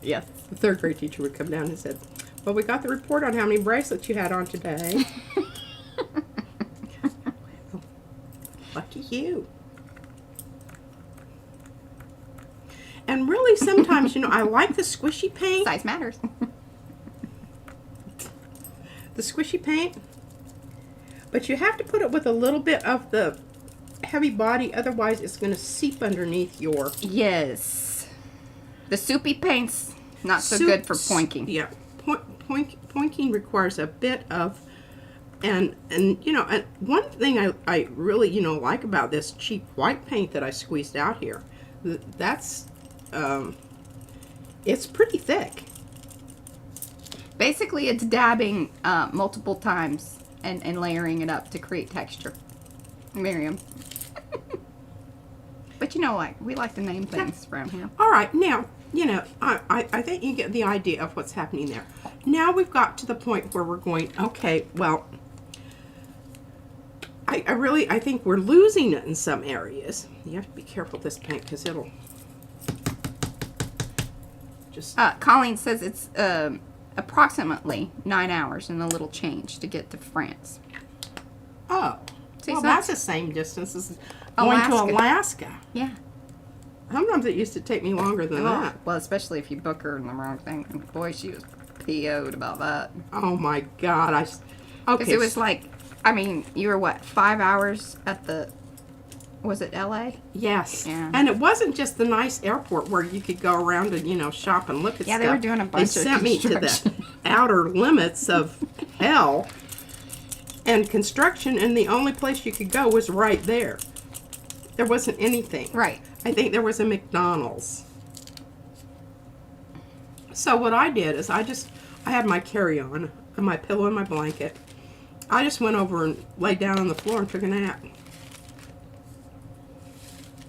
Yes. The third grade teacher would come down and said, well, we got the report on how many bracelets you had on today. Lucky you. And really, sometimes, I like the squishy paint. Size matters. The squishy paint. But you have to put it with a little bit of the heavy body. Otherwise, it's going to seep underneath your... Yes. The soupy paint's not so good for pointing. Yeah. Pointing requires a bit of... And one thing I really, like about this cheap white paint that I squeezed out here, that's... it's pretty thick. Basically, it's dabbing multiple times and layering it up to create texture. Miriam. But we like to name things around here. All right, now, I think you get the idea of what's happening there. Now we've got to the point where we're going, okay, well, I think we're losing it in some areas. You have to be careful with this paint because it'll just... Colleen says it's approximately 9 hours and a little change to get to France. Oh, See, well, so that's the same distance as going to Alaska. Yeah. Sometimes it used to take me longer than that. Well, especially if you book her in the wrong thing. And boy, she was PO'd about that. Oh my God! Because Okay. it was like, you were what, 5 hours at the, was it LA? Yes. Yeah. And it wasn't just the nice airport where you could go around and, shop and look at stuff. Yeah, they were doing a bunch of They sent me to the construction. outer limits of hell and construction, and the only place you could go was right there. There wasn't anything. Right. I think there was a McDonald's. So what I did is I had my carry-on and my pillow and my blanket. I just went over and laid down on the floor and took a nap.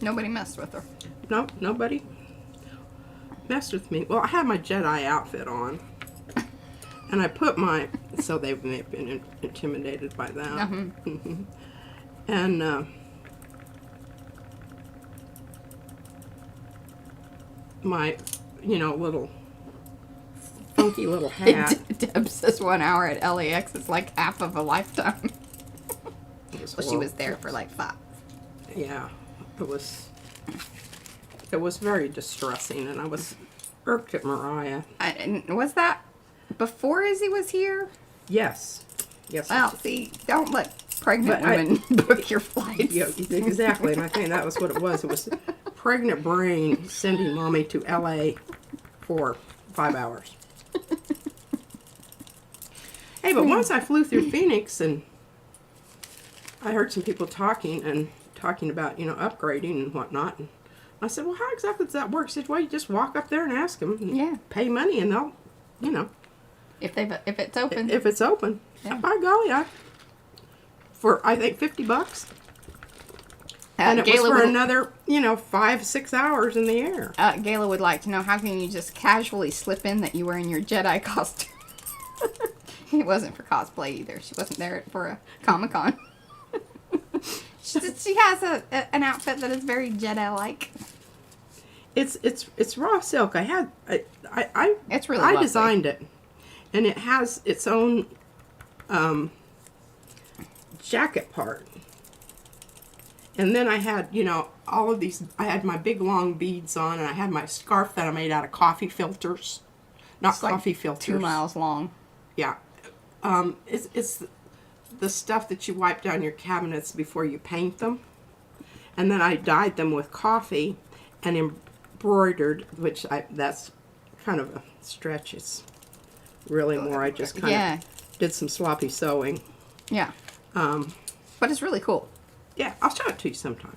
Nobody messed with her. No, nobody messed with me. Well, I had my Jedi outfit on. And I put my, so they've been intimidated by that. And my, little funky little hat. Deb says 1 hour at LAX is like half of a lifetime. Well, she was there for like 5. Yeah, it was very distressing, and I was irked at Mariah. Was that before Izzy was here? Yes. Well, see, don't let pregnant women book your flights. Yeah, exactly, and I think that was what it was. It was pregnant brain sending mommy to LA for 5 hours. Hey, but once I flew through Phoenix, and I heard some people talking about, upgrading and whatnot. And I said, well, how exactly does that work? She said, well, you just walk up there and ask them. And pay money, and they'll, If it's open. If it's open. Yeah. By golly, for, I think, $50. And it was for another, 5-6 hours in the air. Gayla would like to know, how can you just casually slip in that you were in your Jedi costume? It wasn't for cosplay either. She wasn't there for a Comic-Con. She has an outfit that is very Jedi-like. It's raw silk. It's really lovely. I designed it, and it has its own jacket part. And then I had, all of these. I had my big long beads on, and I had my scarf that I made out of coffee filters, not It's coffee like filters. 2 miles long. Yeah, it's the stuff that you wipe down your cabinets before you paint them. And then I dyed them with coffee and embroidered, that's kind of a stretch. It's really more, I just kind of did some sloppy sewing. Yeah. But it's really cool. Yeah, I'll show it to you sometime.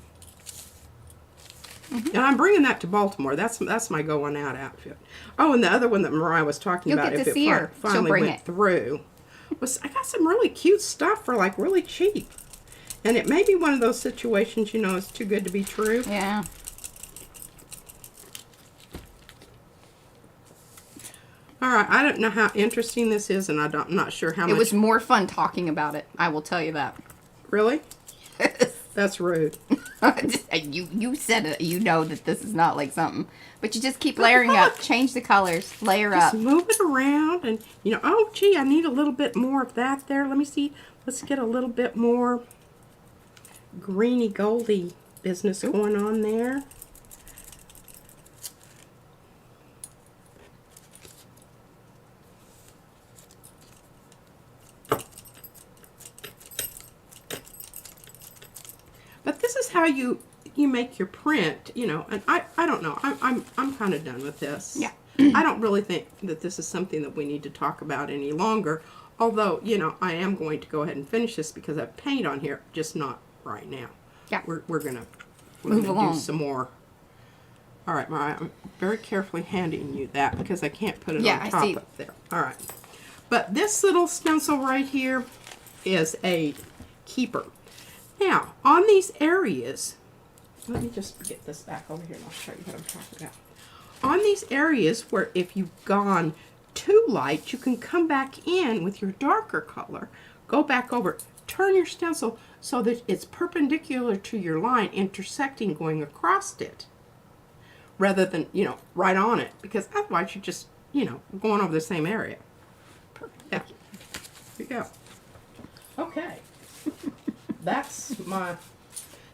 And I'm bringing that to Baltimore. That's my going out outfit. Oh, and the other one that Mariah was talking You'll about, get if to it see her. finally She'll bring went it. through, was I got some really cute stuff for like really cheap. And it may be one of those situations, it's too good to be true. Yeah. All right, I don't know how interesting this is, and I'm not sure how much. It was more fun talking about it. I will tell you that. Really? That's rude. You said it. You know that this is not like something. But you just keep layering up. Change the colors. Layer up. Just move it around, and, oh, gee, I need a little bit more of that there. Let me see. Let's get a little bit more greeny goldy business going on there. But this is how you make your print, and I don't know. I'm kind of done with this. Yeah. I don't really think that this is something that we need to talk about any longer. Although, I am going to go ahead and finish this because I have paint on here, just not right now. Yeah. We're gonna Move along. do some more. All right, Mariah, I'm very carefully handing you that because I can't put it on top up there. All right. But this little stencil right here is a keeper. Now, on these areas, let me just get this back over here and I'll show you what I'm talking about. On these areas where if you've gone too light, you can come back in with your darker color, go back over, turn your stencil so that it's perpendicular to your line, intersecting, going across it, rather than, right on it, because otherwise you're just, going over the same area. Yeah. Here you go. Okay. That's my...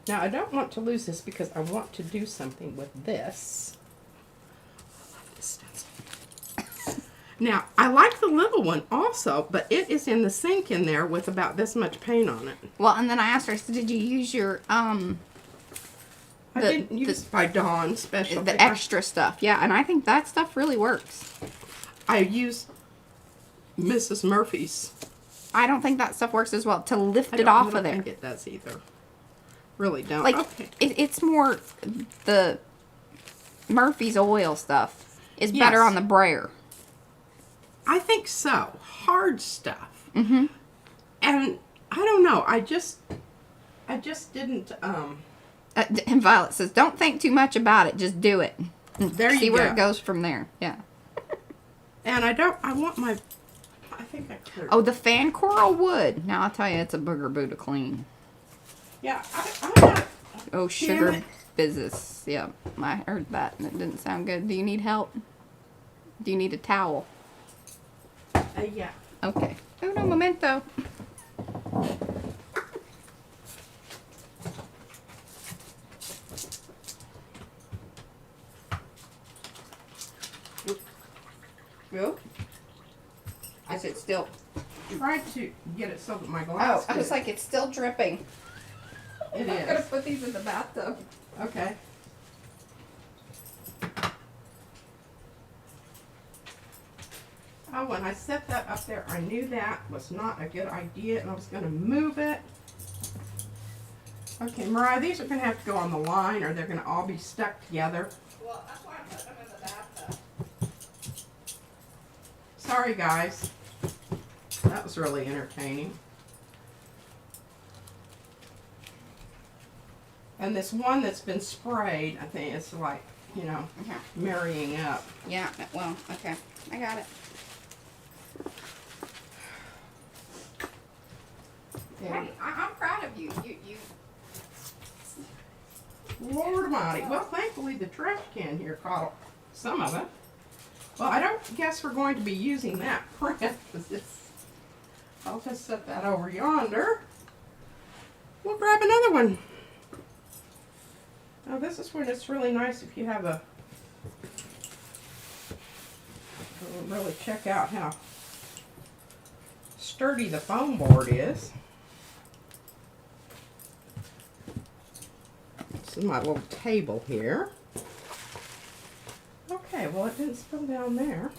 Now, I don't want to lose this because I want to do something with this. I love this stencil. Now, I like the little one also, but it is in the sink in there with about this much paint on it. Well, and then I asked her, so did you use your, I didn't use by Dawn special. the extra stuff? Yeah, and I think that stuff really works. I used Mrs. Murphy's. I don't think that stuff works as well to lift it off of there. I don't think it does either. Really don't. Like, okay. it's more the Murphy's oil stuff is Yes. better on the brayer. I think so. Hard stuff. Mm-hmm. And I don't know. I just didn't. And Violet says, "Don't think too much about it. Just do it. There See you where go. it goes from there." Yeah. And I want my. think I cleared. Oh, the fan coral wood. Now I'll tell you, it's a booger boo to clean. Yeah, I'm not. Oh, Damn sugar it. business. Yeah, I heard that and it didn't sound good. Do you need help? Do you need a towel? Yeah. Okay. Uno momento. Milk. Is it still? Tried to get it so that my Oh, glass. I was like, it's still dripping. It I'm gonna is. put these in the bathtub. Okay. Oh, when I set that up there, I knew that was not a good idea, and I was going to move it. Okay, Mariah, these are going to have to go on the line, or they're going to all be stuck together. Well, that's why I put them in the bathtub. Sorry, guys. That was really entertaining. And this one that's been sprayed, I think it's like, you know, Okay. marrying up. Yeah, well, okay. I got it. Hey, I'm proud of you. You. Lord Almighty. Well, thankfully the trash can here caught some of it. Well, I don't guess we're going to be using that print. I'll just set that over yonder. We'll grab another one. Now this is when it's really nice if you have a... We'll really check out how sturdy the foam board is. This is my little table here. Okay, well it didn't spill down there.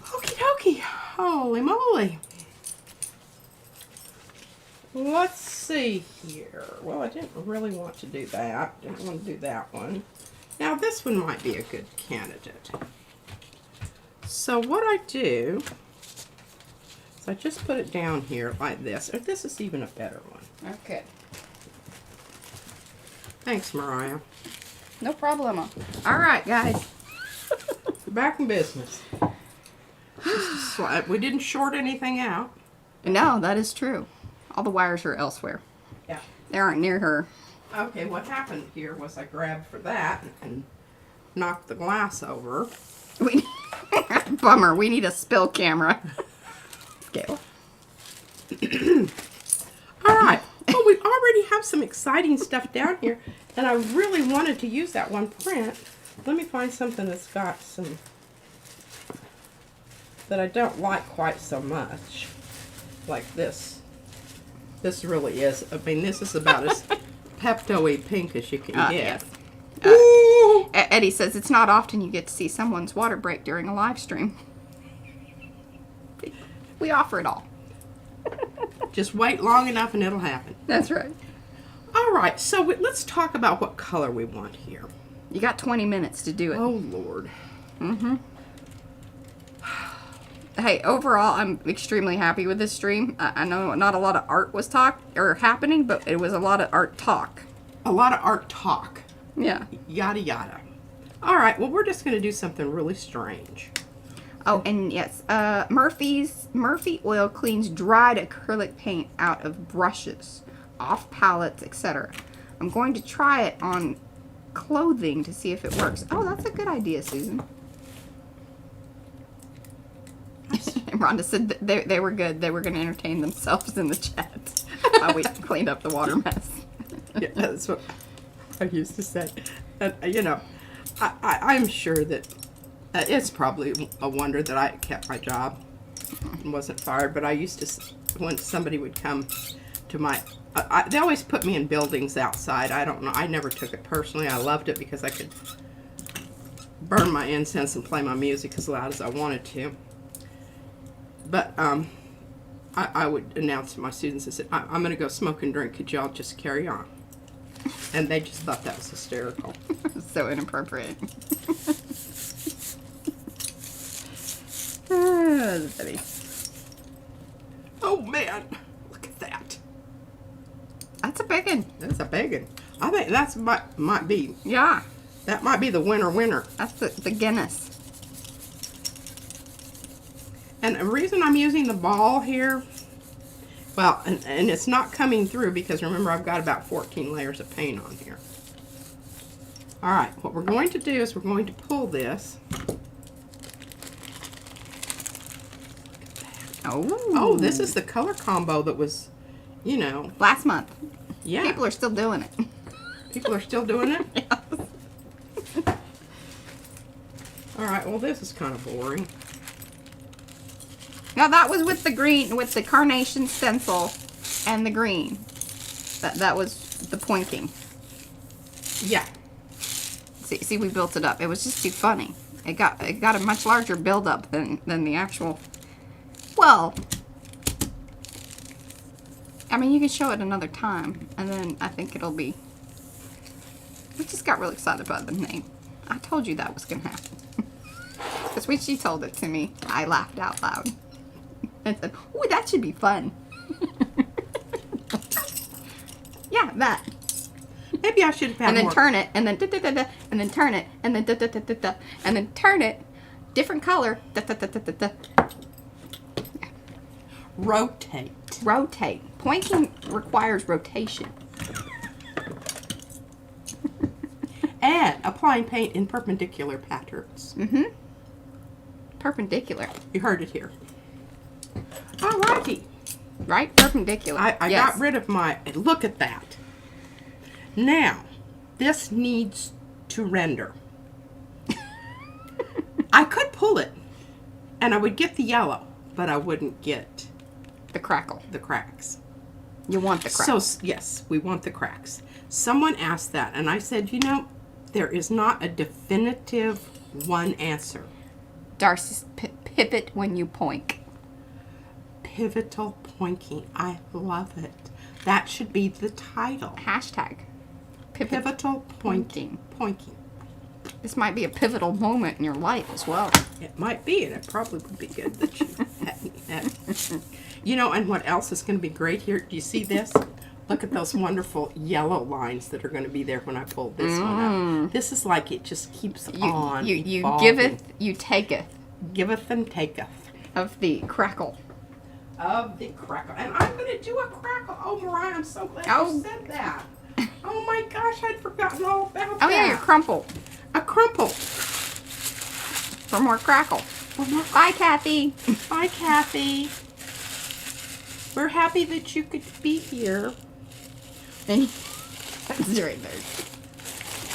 Okie dokie. Holy moly. Let's see here. Well, I didn't really want to do that. Didn't want to do that one. Now this one might be a good candidate. So what I do is I just put it down here like this. Or this is even a better one. Okay. Thanks, Mariah. No problemo. All right, guys. Back in business. We didn't short anything out. No, that is true. All the wires are elsewhere. Yeah. They aren't near her. Okay, what happened here was I grabbed for that and knocked the glass over. We bummer. We need a spill camera. Okay. All right. Well, we already have some exciting stuff down here, and I really wanted to use that one print. Let me find something that's got some that I don't like quite so much, like this. This really is. I mean, this is about as Pepto-y pink as you can get. Yes. Ooh. Eddie says it's not often you get to see someone's water break during a live stream. We offer it all. Just wait long enough and it'll happen. That's right. All right, so let's talk about what color we want here. You got 20 minutes to do it. Oh, Lord. Mm-hmm. Hey, overall, I'm extremely happy with this stream. I know not a lot of art was happening, but it was a lot of art talk. A lot of art talk. Yeah. Yada, yada. All right, well, we're just going to do something really strange. Oh, and yes, Murphy Oil cleans dried acrylic paint out of brushes, off palettes, etc. I'm going to try it on clothing to see if it works. Oh, that's a good idea, Susan. And Rhonda said that they were good. They were going to entertain themselves in the chat while we cleaned up the water mess. Yeah, that's what I used to say. And, you know, I'm sure that it's probably a wonder that I kept my job and wasn't fired. But I used to, when somebody would come to my, they always put me in buildings outside. I don't know. I never took it personally. I loved it because I could burn my incense and play my music as loud as I wanted to. But I would announce to my students, I said, I'm going to go smoke and drink. Could y'all just carry on? And they just thought that was hysterical. So inappropriate. Funny. Oh, man. Look at that. That's a big one. That's a big one. I think that's might be, Yeah. that might be the winner. That's the Guinness. And the reason I'm using the ball here, well, and it's not coming through because remember I've got about 14 layers of paint on here. All right, what we're going to do is we're going to pull this. Oh, this is the color combo that was, you know. Last month. Yeah. People are still doing it. People are still doing it? Yes. All right, well, this is kind of boring. Now, that was with the green, with the carnation stencil and the green. That was the pointing. Yeah. See, we built it up. It was just too funny. It got a much larger build-up than the actual... Well, I mean, you can show it another time, and then I think it'll be... I just got real excited about the name. I told you that was going to happen. Because when she told it to me, I laughed out loud. And said, ooh, that should be fun. Yeah, that. Maybe I should have had And then more. turn it, and then da-da-da-da, and then turn it, and then da-da-da-da-da, and then turn it, different color, da-da-da-da-da-da. Rotate. Rotate. Pointing requires rotation. And applying paint in perpendicular patterns. Mm-hmm. Perpendicular. You heard it here. Alrighty. Right? Perpendicular. I Yes. got rid of my... Look at that. Now, this needs to render. I could pull it, and I would get the yellow, but I wouldn't get the crackle. the cracks. You want the crackle. So, yes, we want the cracks. Someone asked that, and I said, you know, there is not a definitive one answer. Darcy's pivot when you poink. Pivotal pointing. I love it. That should be the title. Hashtag. Pivotal pointing. Pointing. This might be a pivotal moment in your life as well. It might be, and it probably would be good that you had. You know, and what else is going to be great here? Do you see this? Look at those wonderful yellow lines that are going to be there when I pull this one up. This is like it just keeps on You evolving. giveth, you taketh Giveth and taketh. of the crackle. Of the crackle. And I'm going to do a crackle. Oh, Mariah, I'm so glad Oh. you said that. Oh my gosh, I'd forgotten all about Oh that. yeah, your crumple. A crumple. For more crackle. Well, my- Bye, Kathy. Hi, Kathy. We're happy that you could be here. And that's right there.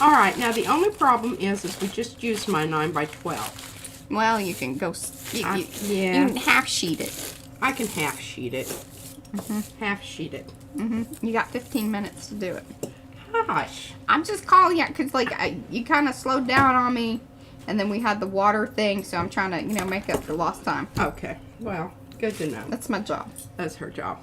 All right, now the only problem is we just used my 9x12. Well, you can go. Yeah. You can half sheet it. I can half sheet it. Half sheet it. You got 15 minutes to do it. Gosh. I'm just calling you because, like, you kind of slowed down on me, and then we had the water thing, so I'm trying to, make up for lost time. Okay, well, good to know. That's my job. That's her job.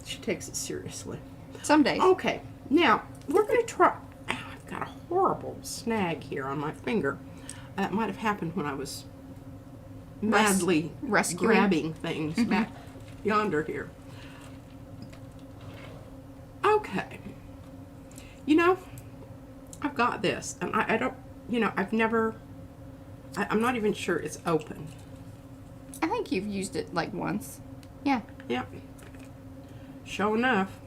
She takes it seriously. Some days. Okay, now we're going to try. I've got a horrible snag here on my finger. That might have happened when I was madly rescuing. grabbing things back yonder here. Okay. I've got this, and I don't, I've never, I'm not even sure it's open. I think you've used it, like, once. Yeah. Yep. Sure enough.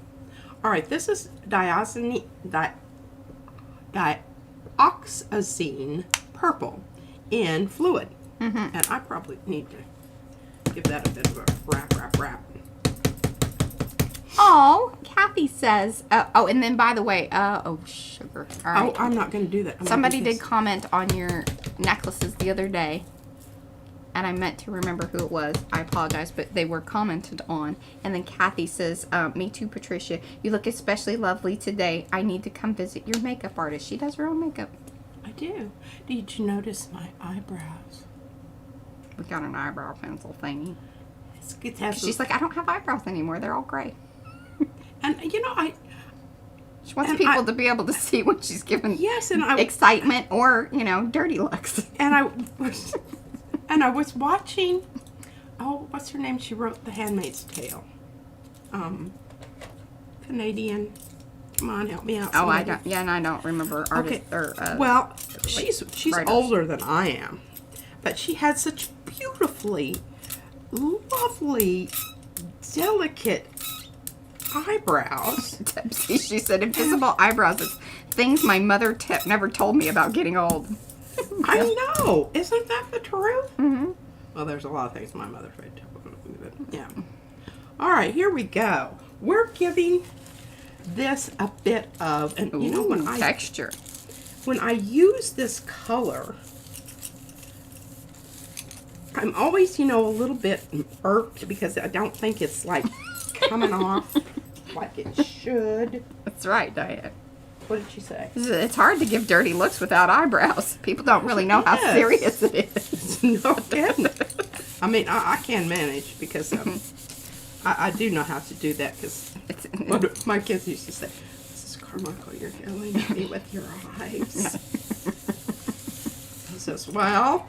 All right, this is dioxazine purple in fluid. And I probably need to give that a bit of a wrap. Oh, Kathy says, and then by the way, sugar. All right. Oh, I'm not going to do that. Somebody did comment on your necklaces the other day, and I meant to remember who it was. I apologize, but they were commented on. And then Kathy says, me too, Patricia. You look especially lovely today. I need to come visit your makeup artist. She does her own makeup. I do. Did you notice my eyebrows? We got an eyebrow pencil thingy. It has She's like, I don't have eyebrows anymore. They're all gray. and She wants And people to be able to see when she's giving yes, and I excitement or, dirty looks. and I was watching. Oh, what's her name? She wrote The Handmaid's Tale. Canadian. Come on, help me out. Oh, I somebody. don't. Yeah, and I don't remember artist or. Well, she's writers. older than I am, but she had such beautifully lovely, delicate eyebrows. She said, invisible eyebrows is things my mother never told me about getting old. I know. Isn't that the truth? Mm-hmm. Well, there's a lot of things my mother said. But yeah. All right, here we go. We're giving this a bit of, and you know, when texture. When I use this color, I'm always, you know, a little bit irked because I don't think it's like coming off like it should. That's right, Diane. What did she say? It's hard to give dirty looks without eyebrows. People don't really know how serious it is. No kidding. I mean, I can manage because I do know how to do that because what my kids used to say, Mrs. Carmichael, you're yelling at me with your eyes. I says, well,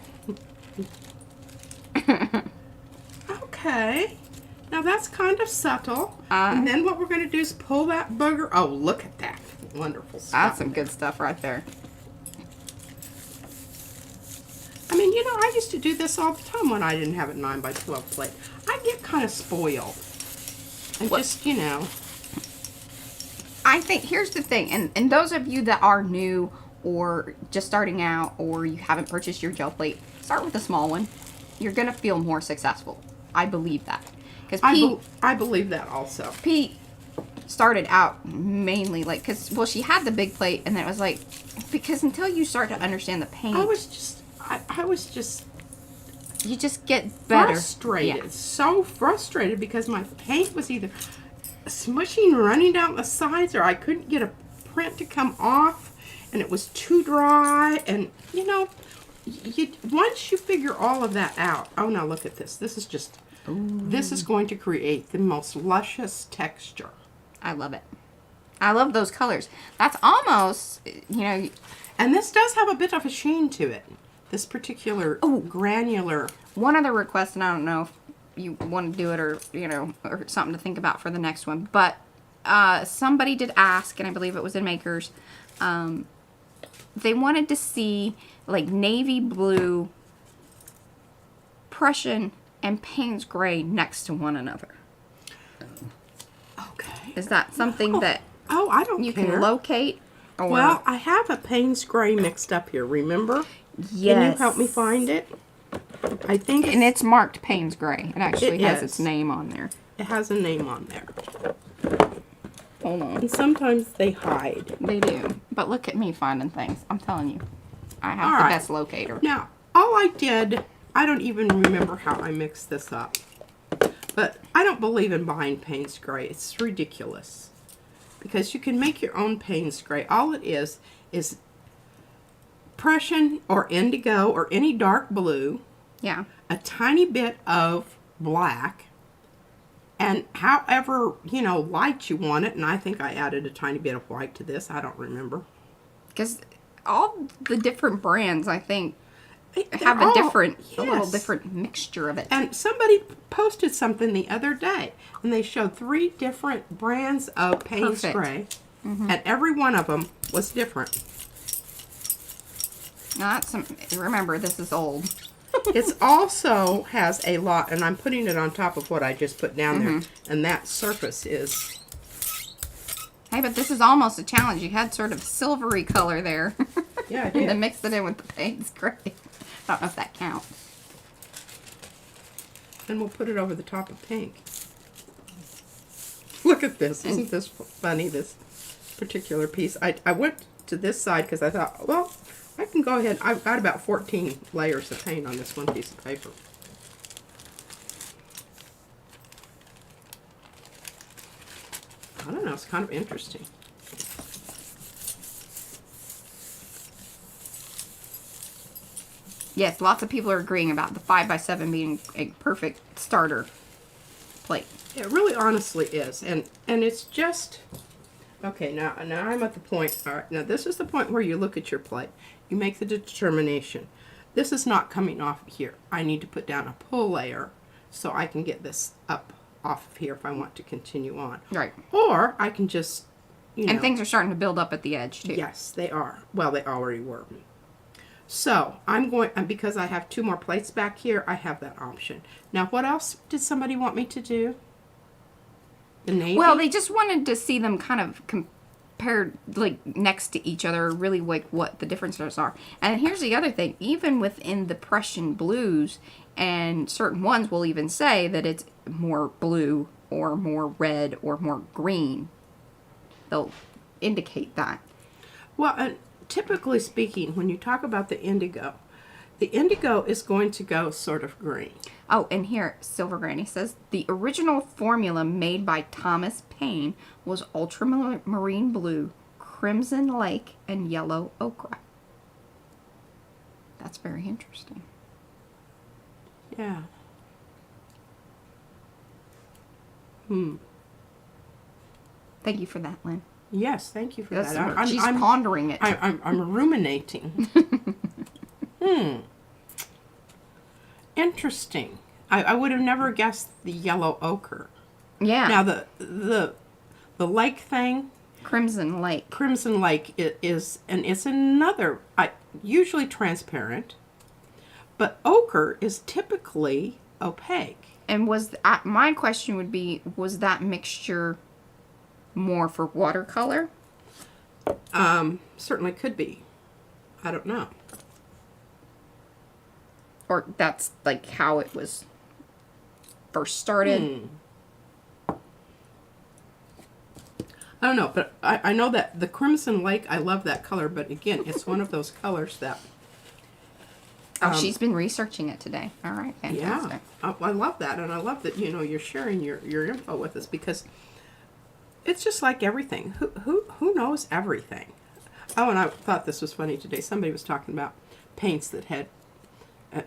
okay. Now that's kind of subtle. And then what we're going to do is pull that booger. Oh, look at that. Wonderful stuff. That's some good stuff right there. I mean, you know, I used to do this all the time when I didn't have a 9x12 plate. I get kind of spoiled. And just, you know. I think, here's the thing, and those of you that are new or just starting out or you haven't purchased your gel plate, start with a small one. You're going to feel more successful. I believe that. Because I believe that also. Pete started out mainly like, well, she had the big plate, and then it was like, because until you start to understand the paint, I was just you just get better. Frustrated. Yeah. So frustrated because my paint was either smushing, running down the sides, or I couldn't get a print to come off, and it was too dry, and you know, once you figure all of that out, oh, now look at this. This is just, this is going to create the most luscious texture. I love it. I love those colors. That's almost, you know. And this does have a bit of a sheen to it. This particular granular. One other request, and I don't know if you want to do it or, you know, or something to think about for the next one, but somebody did ask, and I believe it was in Makers, they wanted to see like navy blue, Prussian, and Payne's Gray next to one another. Okay. Is that something that I don't you care. can locate? Or... Well, I have a Payne's Gray mixed up here, remember? Yes. Can you help me find it? I think and it's marked Payne's Gray. It actually has is. its name on there. It has a name on there. Hold on. And sometimes they hide. They do. But look at me finding things. I'm telling you. I have the best locator. Now, all I did, I don't even remember how I mixed this up. But I don't believe in buying Payne's Gray. It's ridiculous. Because you can make your own Payne's Gray. All it is Prussian or indigo or any dark blue. Yeah. A tiny bit of black. And however, you know, light you want it. And I think I added a tiny bit of white to this. I don't remember. Because all the different brands, I think, have a little different mixture of it. And somebody posted something the other day, and they showed 3 different brands of Payne's Gray, and every one of them was different. Remember, this is old. It also has a lot, and I'm putting it on top of what I just put down there, and that surface is... Hey, but this is almost a challenge. You had sort of silvery color there. Yeah, I did. And then mixed it in with the Payne's Gray. I don't know if that counts. And we'll put it over the top of pink. Look at this. Isn't this funny, this particular piece? I went to this side because I thought, well, I can go ahead. I've got about 14 layers of paint on this one piece of paper. I don't know. It's kind of interesting. Yes, lots of people are agreeing about the 5x7 being a perfect starter plate. It really honestly is. And it's just... Okay, now I'm at the point... All right, now this is the point where you look at your plate. You make the determination. This is not coming off here. I need to put down a pull layer so I can get this up off of here if I want to continue on. Right. Or I can just, you know... And things are starting to build up at the edge, too. Yes, they are. Well, they already were. So I'm going, because I have 2 more plates back here, I have that option. Now, what else did somebody want me to do? The navy? Well, they just wanted to see them kind of compared, like, next to each other, really, like, what the differences are. And here's the other thing. Even within the Prussian blues, and certain ones will even say that it's more blue or more red or more green. They'll indicate that. Well, typically speaking, when you talk about the indigo is going to go sort of green. Oh, and here, Silver Granny says, the original formula made by Thomas Paine was ultramarine blue, crimson lake, and yellow ochre. That's very interesting. Yeah. Thank you for that, Lynn. Yes, thank you for that. She's pondering it. I'm ruminating. Interesting. I would have never guessed the yellow ochre. Yeah. Now the lake thing. Crimson Lake. Crimson Lake is, and it's another, usually transparent, but ochre is typically opaque. And my question would be, was that mixture more for watercolor? Certainly could be. I don't know. Or that's like how it was first started? I don't know, but I know that the Crimson Lake, I love that color, but again, it's one of those colors that... she's been researching it today. All right, fantastic. Yeah, I love that, and I love that, you're sharing your info with us, because it's just like everything. Who knows everything? Oh, and I thought this was funny today. Somebody was talking about paints that had,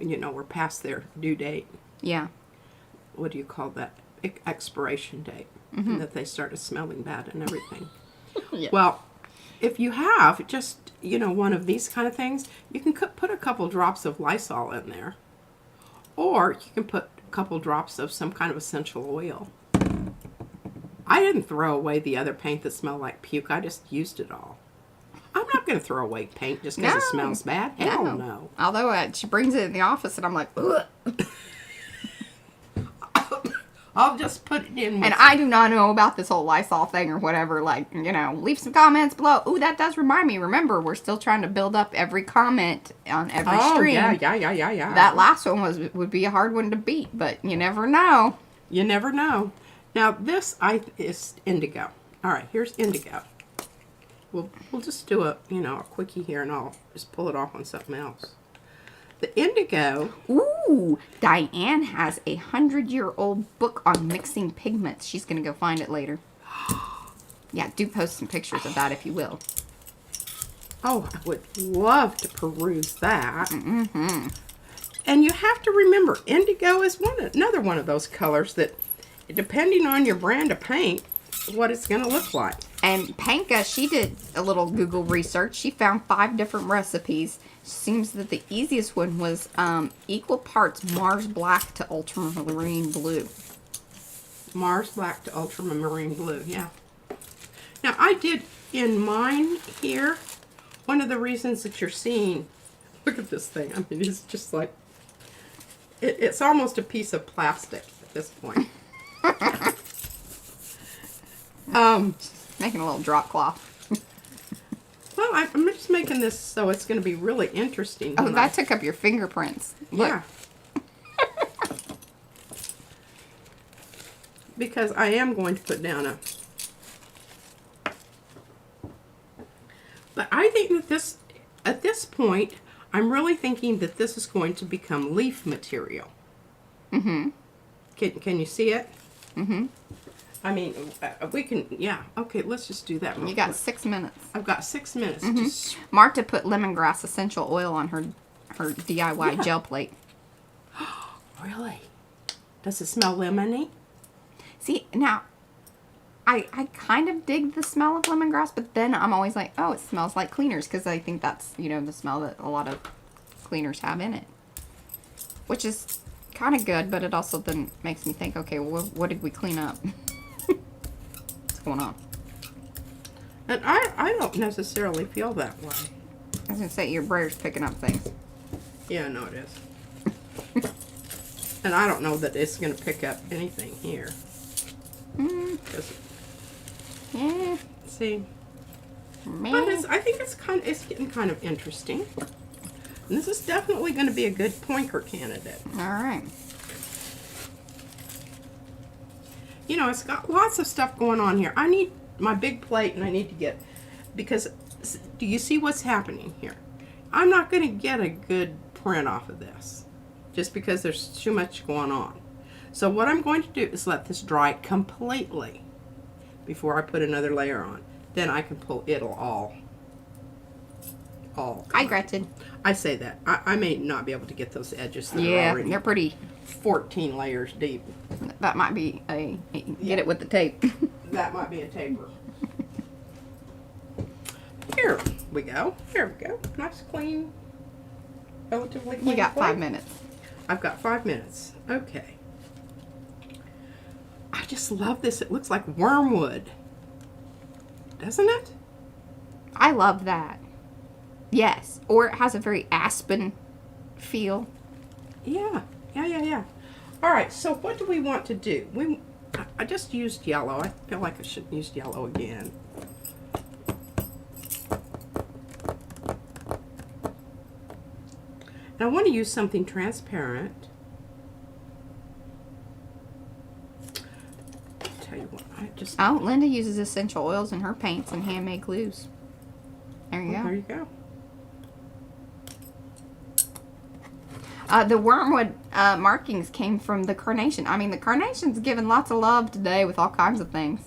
were past their due date. Yeah. What do you call that? Expiration date. And that they started smelling bad and everything. Yeah. Well, if you have just, one of these kind of things, you can put a couple drops of Lysol in there. Or you can put a couple drops of some kind of essential oil. I didn't throw away the other paint that smelled like puke. I just used it all. I'm not going to throw away paint just because it smells bad. Hell no. Although she brings it in the office and I'm like, ugh. I'll just put it in. And I do not know about this whole Lysol thing or whatever. Like, leave some comments below. Ooh, that does remind me. Remember, we're still trying to build up every comment on every stream. Yeah. That last one would be a hard one to beat, but you never know. You never know. Now, this is indigo. All right, here's indigo. We'll just do a quickie here, and I'll just pull it off on something else. The indigo. Ooh, Diane has a 100-year-old book on mixing pigments. She's going to go find it later. Yeah, do post some pictures of that if you will. Oh, I would love to peruse that. And you have to remember, indigo is another one of those colors that, depending on your brand of paint, what it's going to look like. And Panka, she did a little Google research. She found 5 different recipes. Seems that the easiest one was equal parts Mars Black to ultramarine blue. Mars Black to ultramarine blue, yeah. Now, I did in mine here, one of the reasons that you're seeing, look at this thing. I mean, it's just like, it's almost a piece of plastic at this point. Making a little drop cloth. Well, I'm just making this so it's going to be really interesting. Oh, that took up your fingerprints. Look. Yeah. Because I am going to put down a... But I think that at this point, I'm really thinking that this is going to become leaf material. Can you see it? I mean, we can, yeah. Okay, let's just do that real You got quick. 6 minutes. I've got 6 minutes. Marta put lemongrass essential oil on her DIY gel plate. Really? Does it smell lemony? See, now, I kind of dig the smell of lemongrass, but then I'm always like, oh, it smells like cleaners, because I think that's, the smell that a lot of cleaners have in it. Which is kind of good, but it also then makes me think, okay, well, what did we clean up? What's going on? And I don't necessarily feel that way. I was gonna say your brayer's picking up things. Yeah, no, it is. And I don't know that it's going to pick up anything here. Yeah. See? Man. But I think it's getting kind of interesting. And this is definitely going to be a good pointer candidate. All right. You know, it's got lots of stuff going on here. I need my big plate, and I need to get, because do you see what's happening here? I'm not going to get a good print off of this just because there's too much going on. So what I'm going to do is let this dry completely before I put another layer on. Then I can pull it'll all. Hi, Gretchen. I say that. I may not be able to get those edges that are Yeah, already they're pretty. 14 layers deep. That might be get it with the tape. That might be a taper. Here we go. Here we go. Nice, clean, relatively clean. You got plate. 5 minutes. I've got 5 minutes. Okay. I just love this. It looks like wormwood. Doesn't it? I love that. Yes. Or it has a very aspen feel. Yeah. Yeah. All right. So what do we want to do? I just used yellow. I feel like I should use yellow again. And I want to use something transparent. Tell you what, Oh, Linda uses essential oils in her paints and handmade glues. There you go. There you go. The wormwood markings came from the carnation. I mean, the carnation's given lots of love today with all kinds of things.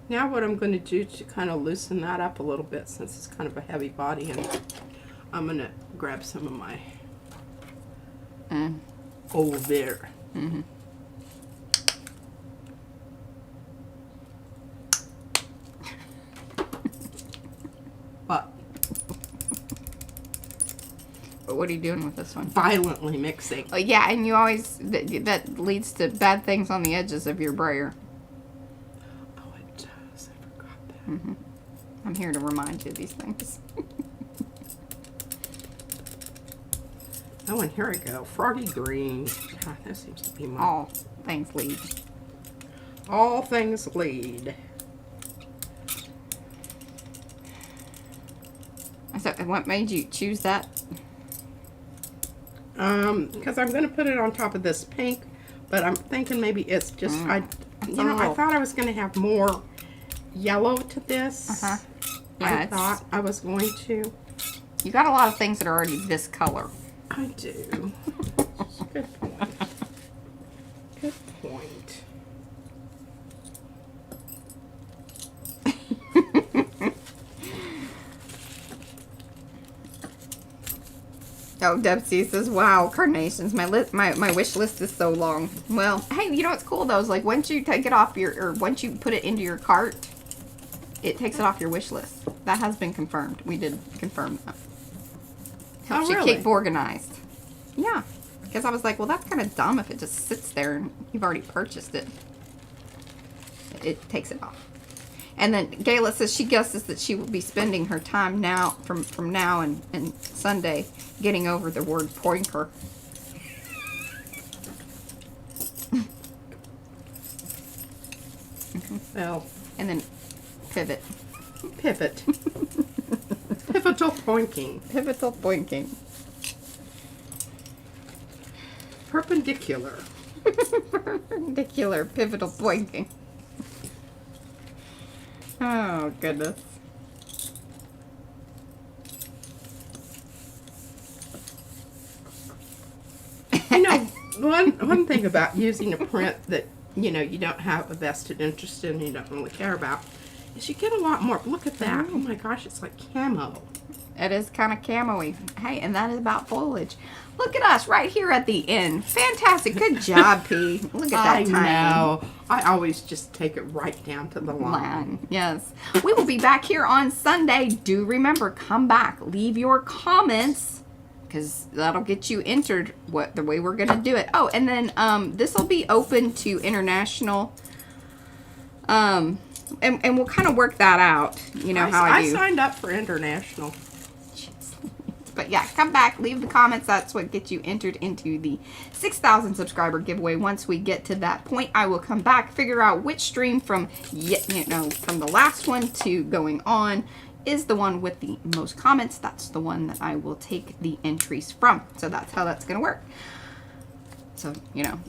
Now what I'm going to do to kind of loosen that up a little bit, since it's kind of a heavy body, and I'm going to grab some of my over there. Mm-hmm. But what are you doing with this one? Violently mixing. Oh, yeah, and you always, that leads to bad things on the edges of your brayer. Oh, it does. I forgot that. Mm-hmm. I'm here to remind you of these things. Oh, and here I go. Froggy green. God, that seems to be my... All things lead. All things lead. So, what made you choose that? Because I'm going to put it on top of this pink, but I'm thinking maybe it's just, I thought I was going to have more yellow to this. Yeah, I thought I was going to. You got a lot of things that are already this color. I do. Good point. Good point. Oh, Debsy says, "Wow, carnations! My wish list is so long." Well, hey, you know what's cool though is like once you take it off or once you put it into your cart, it takes it off your wish list. That has been confirmed. We did confirm that. Helps you keep organized. Yeah, because I was like, well, that's kind of dumb if it just sits there and you've already purchased it. It takes it off. And then Gayla says she guesses that she will be spending her time now from now and Sunday getting over the word pointer. Well, and then pivot. Pivot. Pivotal pointing. Pivotal pointing. Perpendicular. Perpendicular pivotal pointing. Oh, goodness. You know, one thing about using a print that, you know, you don't have a vested interest in, you don't really care about, is you get a lot more. Look at that. Oh my gosh, it's like camo. It is kind of camo-y. Hey, and that is about foliage. Look at us right here at the end. Fantastic. Good job, P. Look at that time. I know. I always just take it right down to the line. Yes. We will be back here on Sunday. Do remember, come back. Leave your comments, because that'll get you entered the way we're going to do it. Oh, and then this will be open to international and we'll kind of work that out. You know how I do. I signed up for international. But yeah, come back, leave the comments. That's what gets you entered into the 6,000 subscriber giveaway. Once we get to that point, I will come back, figure out which stream from from the last one to going on is the one with the most comments. That's the one that I will take the entries from. So that's how that's going to work. So,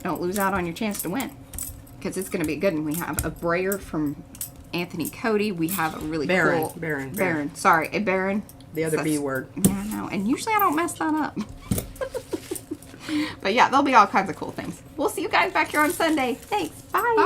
don't lose out on your chance to win, because it's going to be good. And we have a Brayer from Anthony Cody. We have a really cool Baron. Sorry, a Baron. The other B word. Yeah, I know. And usually I don't mess that up. But yeah, there'll be all kinds of cool things. We'll see you guys back here on Sunday. Thanks. Bye. Bye.